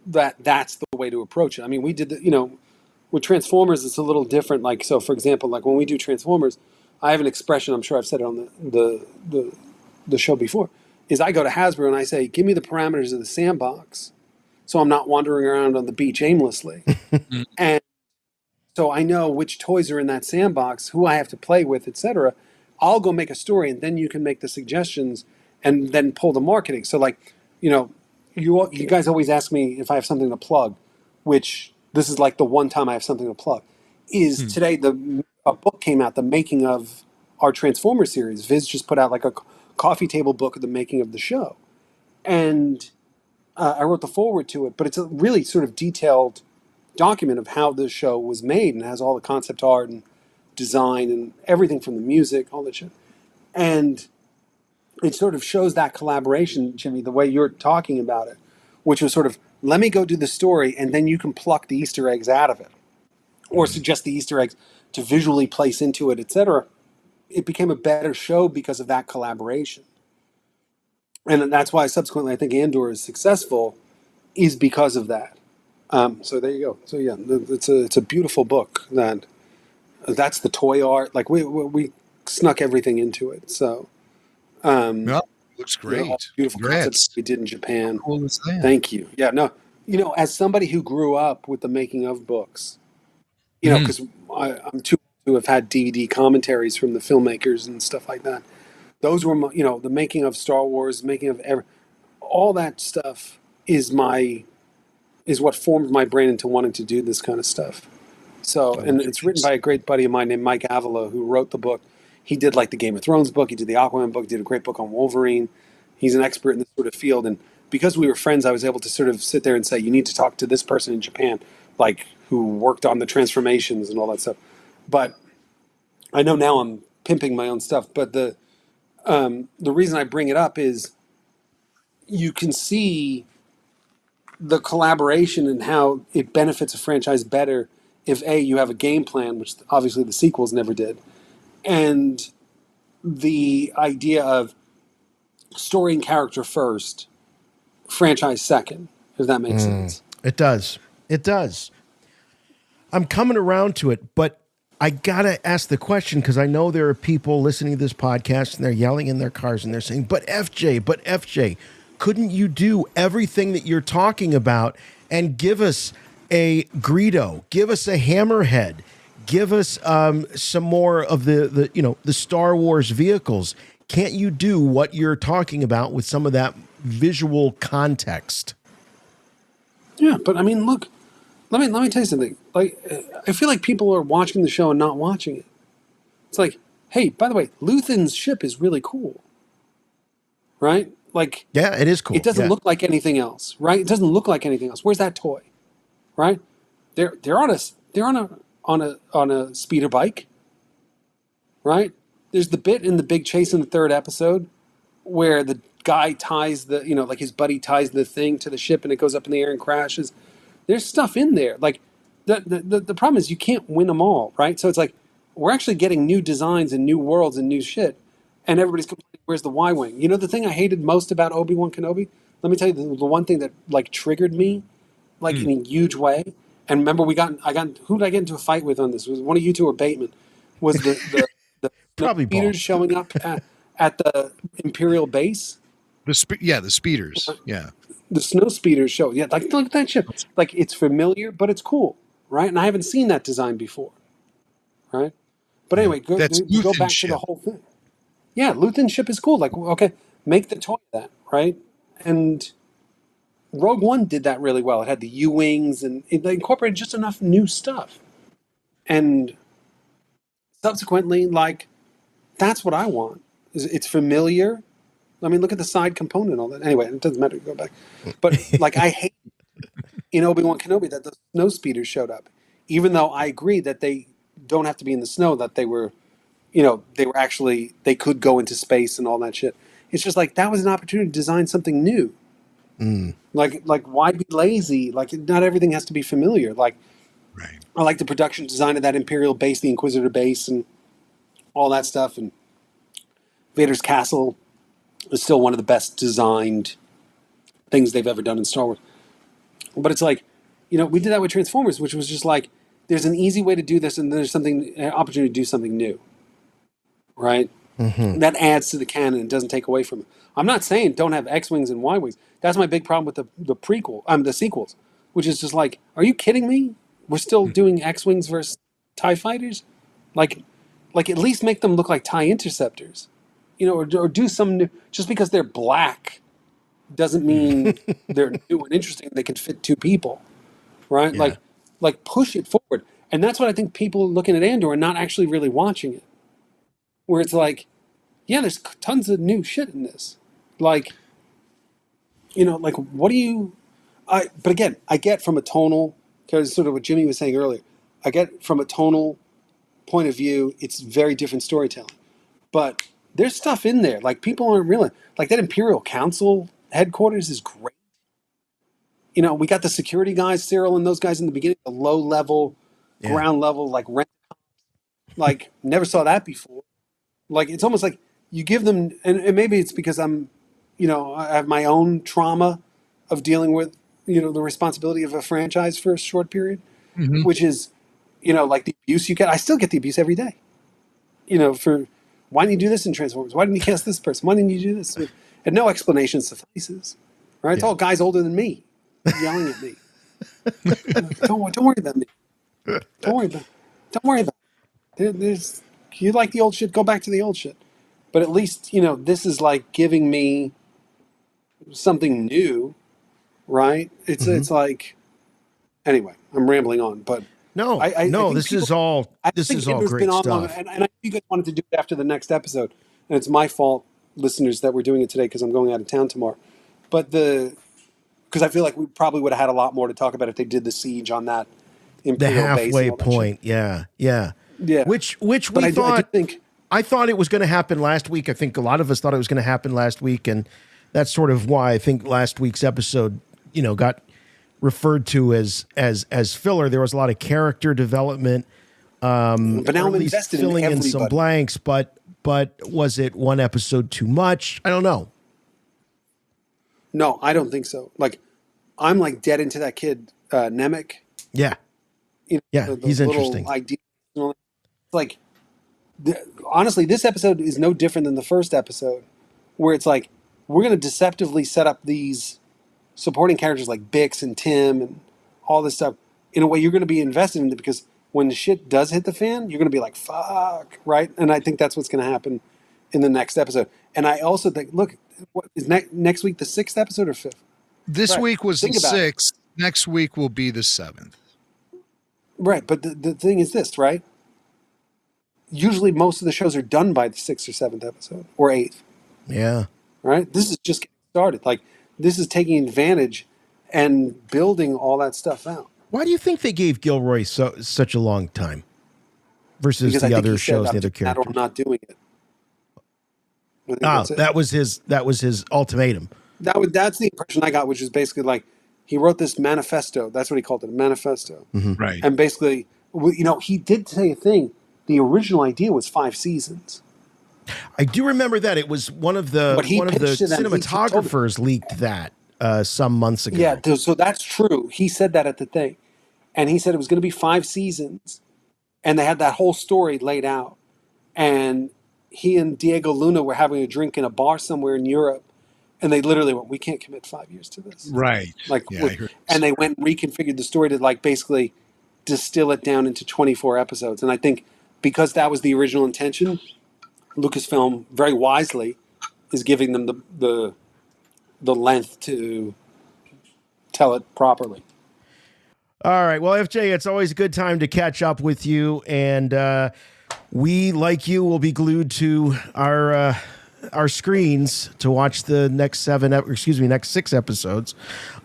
that's the way to approach it. I mean, we did with Transformers, it's a little different. Like, so for example, like when we do Transformers, I have an expression, I'm sure I've said it on the show before, is I go to Hasbro and I say, give me the parameters of the sandbox so I'm not wandering around on the beach aimlessly. And so I know which toys are in that sandbox, who I have to play with, etc. I'll go make a story, and then you can make the suggestions and then pull the marketing. So like, you guys always ask me if I have something to plug, which this is like the one time I have something to plug. Is today a book came out, the making of our Transformer series. Viz just put out like a coffee table book of the making of the show, and I wrote the foreword to it. But it's a really sort of detailed document of how the show was made, and has all the concept art and design and everything from the music, all that shit. And it sort of shows that collaboration, Jimmy, the way you're talking about it, which was sort of, let me go do the story and then you can pluck the Easter eggs out of it or suggest the Easter eggs to visually place into it, etc. It became a better show because of that collaboration. And that's why subsequently I think Andor is successful, is because of that. So there you go. So yeah, it's a beautiful book. That's the toy art. Like we snuck everything into it. So looks great. Beautiful concepts we did in Japan. How cool is that? Thank you. Yeah, no, as somebody who grew up with the making of books, because I'm too old to have had DVD commentaries from the filmmakers and stuff like that. Those were the making of Star Wars, making of all that stuff is what formed my brain into wanting to do this kind of stuff. So, and it's written by a great buddy of mine named Mike Avila, who wrote the book. He did like the Game of Thrones book. He did the Aquaman book. He did a great book on Wolverine. He's an expert in this sort of field. And because we were friends, I was able to sort of sit there and say, you need to talk to this person in Japan, like who worked on the transformations and all that stuff. But I know now I'm pimping my own stuff. But the reason I bring it up is you can see the collaboration and how it benefits a franchise better if you have a game plan, which obviously the sequels never did, and the idea of story and character first, franchise second, if that makes sense. It does. It does. I'm coming around to it, but I gotta ask the question, because I know there are people listening to this podcast and they're yelling in their cars and they're saying, but FJ, couldn't you do everything that you're talking about and give us a Greedo, give us a Hammerhead, give us some more of the Star Wars vehicles? Can't you do what you're talking about with some of that visual context? Yeah, but I mean, look, let me tell you something. Like, I feel like people are watching the show and not watching it. It's like, hey, by the way, Luthen's ship is really cool, right? Like, yeah, it is cool. It doesn't look like anything else, right? It doesn't look like anything else. Where's that toy, right? They're on a speeder bike, right? There's the bit in the big chase in the third episode where the guy ties like his buddy ties the thing to the ship and it goes up in the air and crashes. There's stuff in there. Like the problem is you can't win them all, right? So it's like we're actually getting new designs and new worlds and new shit, and everybody's complaining, where's the Y-wing? The thing I hated most about Obi-Wan Kenobi? Let me tell you the one thing that like triggered me, like in a huge way. And remember, who did I get into a fight with on this? Was one of you two or Bateman? Was the probably speeders showing up at the Imperial base? The speeders. Yeah. The snow speeders show. Yeah, like look at that ship. Like it's familiar, but it's cool, right? And I haven't seen that design before, right? But anyway, go back to the whole thing. Yeah, Luthen's ship is cool. Like, okay, make the toy of that, right? And Rogue One did that really well. It had the U-wings, and it incorporated just enough new stuff. And subsequently, like, that's what I want. It's familiar. I mean, look at the side component and all that. Anyway, it doesn't matter. Go back. But, like, I hate in Obi-Wan Kenobi that the snow speeders showed up. Even though I agree that they don't have to be in the snow, that they were, they could go into space and all that shit. It's just like, that was an opportunity to design something new. Like, why be lazy? Like, not everything has to be familiar. Like, Right. I like the production design of that Imperial base, the Inquisitor base, and all that stuff. And Vader's castle is still one of the best designed things they've ever done in Star Wars. But it's like, we did that with Transformers, which was just like, there's an easy way to do this, and there's an opportunity to do something new, right? Mm-hmm. That adds to the canon and doesn't take away from it. I'm not saying don't have X-Wings and Y-Wings. That's my big problem with the sequels, which is just like, are you kidding me? We're still doing X-Wings versus TIE fighters? Like at least make them look like TIE interceptors, or do some new, just because they're black doesn't mean they're new and interesting. They can fit two people, right? Yeah. Like push it forward. And that's what I think people looking at Andor and not actually really watching it. Where it's like, yeah, there's tons of new shit in this. Like, what do you... but again, I get from a tonal, because sort of what Jimmy was saying earlier, I get from a tonal point of view, it's very different storytelling. But there's stuff in there. Like, people aren't realizing. Like, that Imperial Council headquarters is great. We got the security guys, Cyril and those guys in the beginning, the low level, ground level, like rent. Like, never saw that before. Like, it's almost like you give them, and maybe it's because I'm, I have my own trauma of dealing with, the responsibility of a franchise for a short period, which is, like the abuse you get. I still get the abuse every day. For why didn't you do this in Transformers? Why didn't you cast this person? Why didn't you do this? And no explanation suffices. Right? It's all guys older than me yelling at me. Don't worry about me. Don't worry about it. There's, you like the old shit, go back to the old shit. But at least, this is like giving me something new, right? It's like, anyway, I'm rambling on, but no, this is all great stuff. And I know you guys wanted to do it after the next episode, and it's my fault, listeners, that we're doing it today because I'm going out of town tomorrow. But because I feel like we probably would have had a lot more to talk about if they did the siege on that Imperial base. The halfway point, yeah. Which we thought. I thought it was going to happen last week. I think a lot of us thought it was going to happen last week, and that's sort of why I think last week's episode, got referred to as filler. There was a lot of character development, but now I'm invested filling in in some blanks. But was it one episode too much? I don't know. No, I don't think so. Like, I'm like dead into that kid, Nemec. Yeah. He's interesting. Like, honestly, this episode is no different than the first episode, where it's like, we're going to deceptively set up these supporting characters like Bix and Tim and all this stuff in a way you're going to be invested in it, because when the shit does hit the fan, you're going to be like, fuck, right? And I think that's what's going to happen in the next episode. And I also think, look, what is next week the 6th episode or 5th? This week was the 6th. Next week will be the 7th. Right, but the thing is this, right? Usually most of the shows are done by the 6th or 7th episode, or 8th. Yeah. Right? This is just getting started. Like, this is taking advantage and building all that stuff out. Why do you think they gave Gilroy such a long time versus the other shows, the other characters? I'm not doing it. That was his ultimatum. That's the impression I got, which is basically like, he wrote this manifesto. That's what he called it, a manifesto. Mm-hmm. Right. And basically, he did say a thing. The original idea was 5 seasons. I do remember that. It was one of the cinematographers leaked that some months ago. Yeah, so that's true. He said that at the thing. And he said it was going to be 5 seasons. And they had that whole story laid out. And he and Diego Luna were having a drink in a bar somewhere in Europe. And they literally went, we can't commit 5 years to this. Right. Like, and they went and reconfigured the story to like basically distill it down into 24 episodes. And I think because that was the original intention, Lucasfilm very wisely is giving them the length to tell it properly. All right. Well, FJ, it's always a good time to catch up with you. And we, like you, will be glued to our screens to watch the next 6 episodes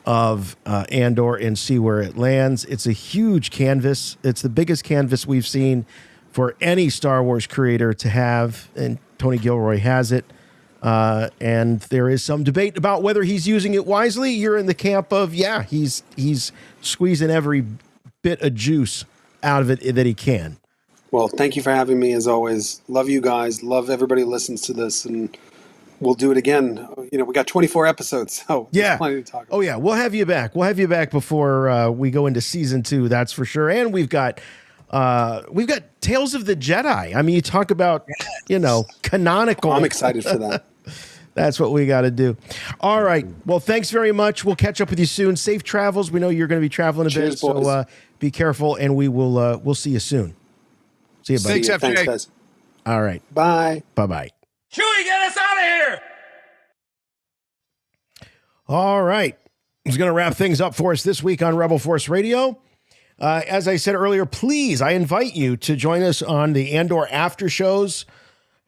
of Andor and see where it lands. It's a huge canvas. It's the biggest canvas we've seen for any Star Wars creator to have, and Tony Gilroy has it. And there is some debate about whether he's using it wisely. You're in the camp of, he's squeezing every bit of juice out of it that he can. Well, thank you for having me as always. Love you guys. Love everybody who listens to this, and we'll do it again. We got 24 episodes, so there's plenty to talk about. Oh yeah, we'll have you back. We'll have you back before we go into season 2. That's for sure. And we've got Tales of the Jedi. I mean, you talk about canonical. I'm excited for that. That's what we got to do. All right. Well, thanks very much. We'll catch up with you soon. Safe travels. We know you're going to be traveling a bit, so be careful, and we'll see you soon. See you, buddy. Thanks, guys. All right. Bye. Bye-bye. Chewie, get us out of here! All right. I was going to wrap things up for us this week on Rebel Force Radio. As I said earlier, please, I invite you to join us on the Andor after shows.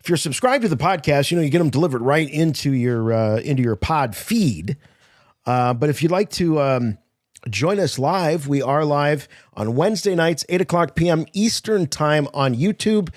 If you're subscribed to the podcast, you get them delivered right into your pod feed. But if you'd like to join us live, we are live on Wednesday nights, 8:00 p.m. Eastern time on YouTube.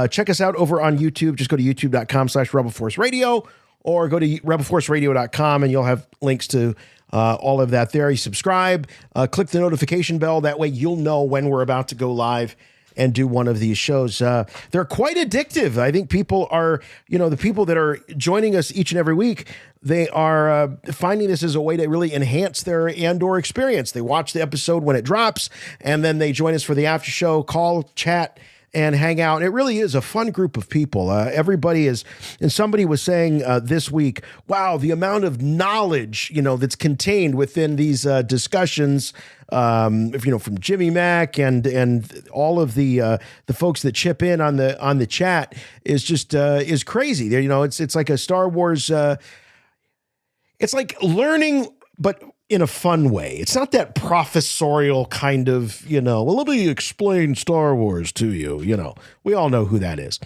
Check us out over on YouTube. Just go to youtube.com/RebelForceRadio or go to rebelforceradio.com and you'll have links to all of that there. You subscribe, click the notification bell. That way you'll know when we're about to go live and do one of these shows. They're quite addictive. I think people are, the people that are joining us each and every week, they are finding this as a way to really enhance their Andor experience. They watch the episode when it drops, and then they join us for the after show, call, chat, and hang out. And it really is a fun group of people. Everybody is, and somebody was saying this week, wow, the amount of knowledge, that's contained within these discussions, from Jimmy Mack and all of the folks that chip in on the chat is just is crazy. It's like a Star Wars. It's like learning, but in a fun way. It's not that professorial kind of, well, let me explain Star Wars to you. We all know who that is.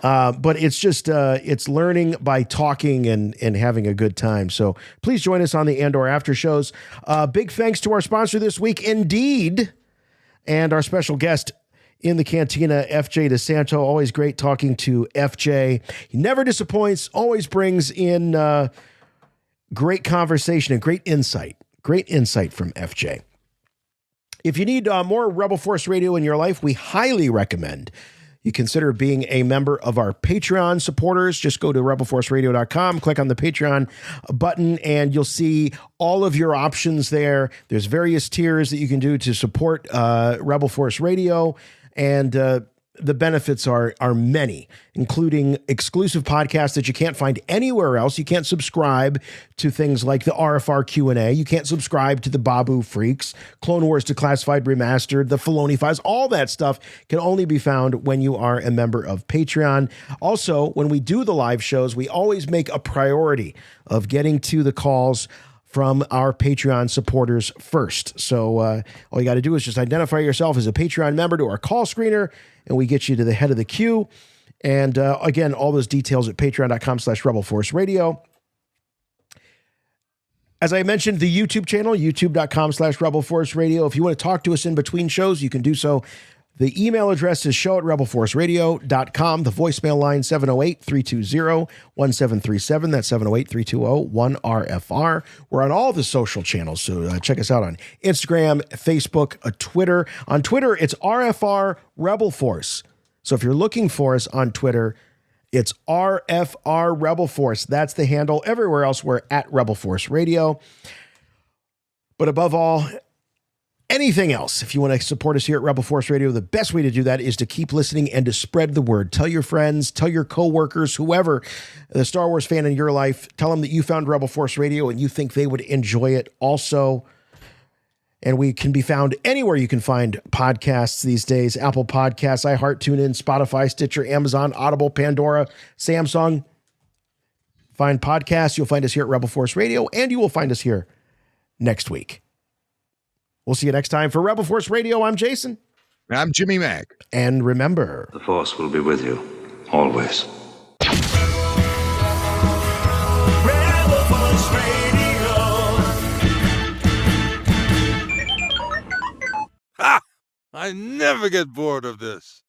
But it's just, it's learning by talking and having a good time. So please join us on the Andor after shows. Big thanks to our sponsor this week, Indeed, and our special guest in the cantina, F.J.DeSanto. Always great talking to FJ. He never disappoints, always brings in great conversation and great insight from FJ. If you need more Rebel Force Radio in your life, we highly recommend you consider being a member of our Patreon supporters. Just go to rebelforceradio.com, click on the Patreon button, and you'll see all of your options there. There's various tiers that you can do to support Rebel Force Radio, and the benefits are many, including exclusive podcasts that you can't find anywhere else. You can't subscribe to things like the RFR Q&A. You can't subscribe to the Babu Freaks, Clone Wars Declassified Remastered, the Filoni Files. All that stuff can only be found when you are a member of Patreon. Also, when we do the live shows, we always make a priority of getting to the calls from our Patreon supporters first. So all you got to do is just identify yourself as a Patreon member to our call screener, and we get you to the head of the queue. And again, all those details at patreon.com/RebelForceRadio. As I mentioned, the YouTube channel, youtube.com/RebelForceRadio. If you want to talk to us in between shows, you can do so. The email address is show@rebelforceradio.com. The voicemail line, 708-320-1737. That's 708-320-1RFR. We're on all the social channels, so check us out on Instagram, Facebook, Twitter. On Twitter, it's RFR Rebel Force. So if you're looking for us on Twitter, it's RFR Rebel Force. That's the handle. Everywhere else, we're at Rebel Force Radio. But above all, anything else, if you want to support us here at Rebel Force Radio, the best way to do that is to keep listening and to spread the word. Tell your friends, tell your coworkers, whoever, the Star Wars fan in your life, tell them that you found Rebel Force Radio and you think they would enjoy it also. And we can be found anywhere you can find podcasts these days: Apple Podcasts, iHeart, TuneIn, Spotify, Stitcher, Amazon, Audible, Pandora, Samsung. Find podcasts. You'll find us here at Rebel Force Radio, and you will find us here next week. We'll see you next time. For Rebel Force Radio, I'm Jason. I'm Jimmy Mack. And remember, the Force will be with you, always. Rebel Force Radio. Ha! I never get bored of this.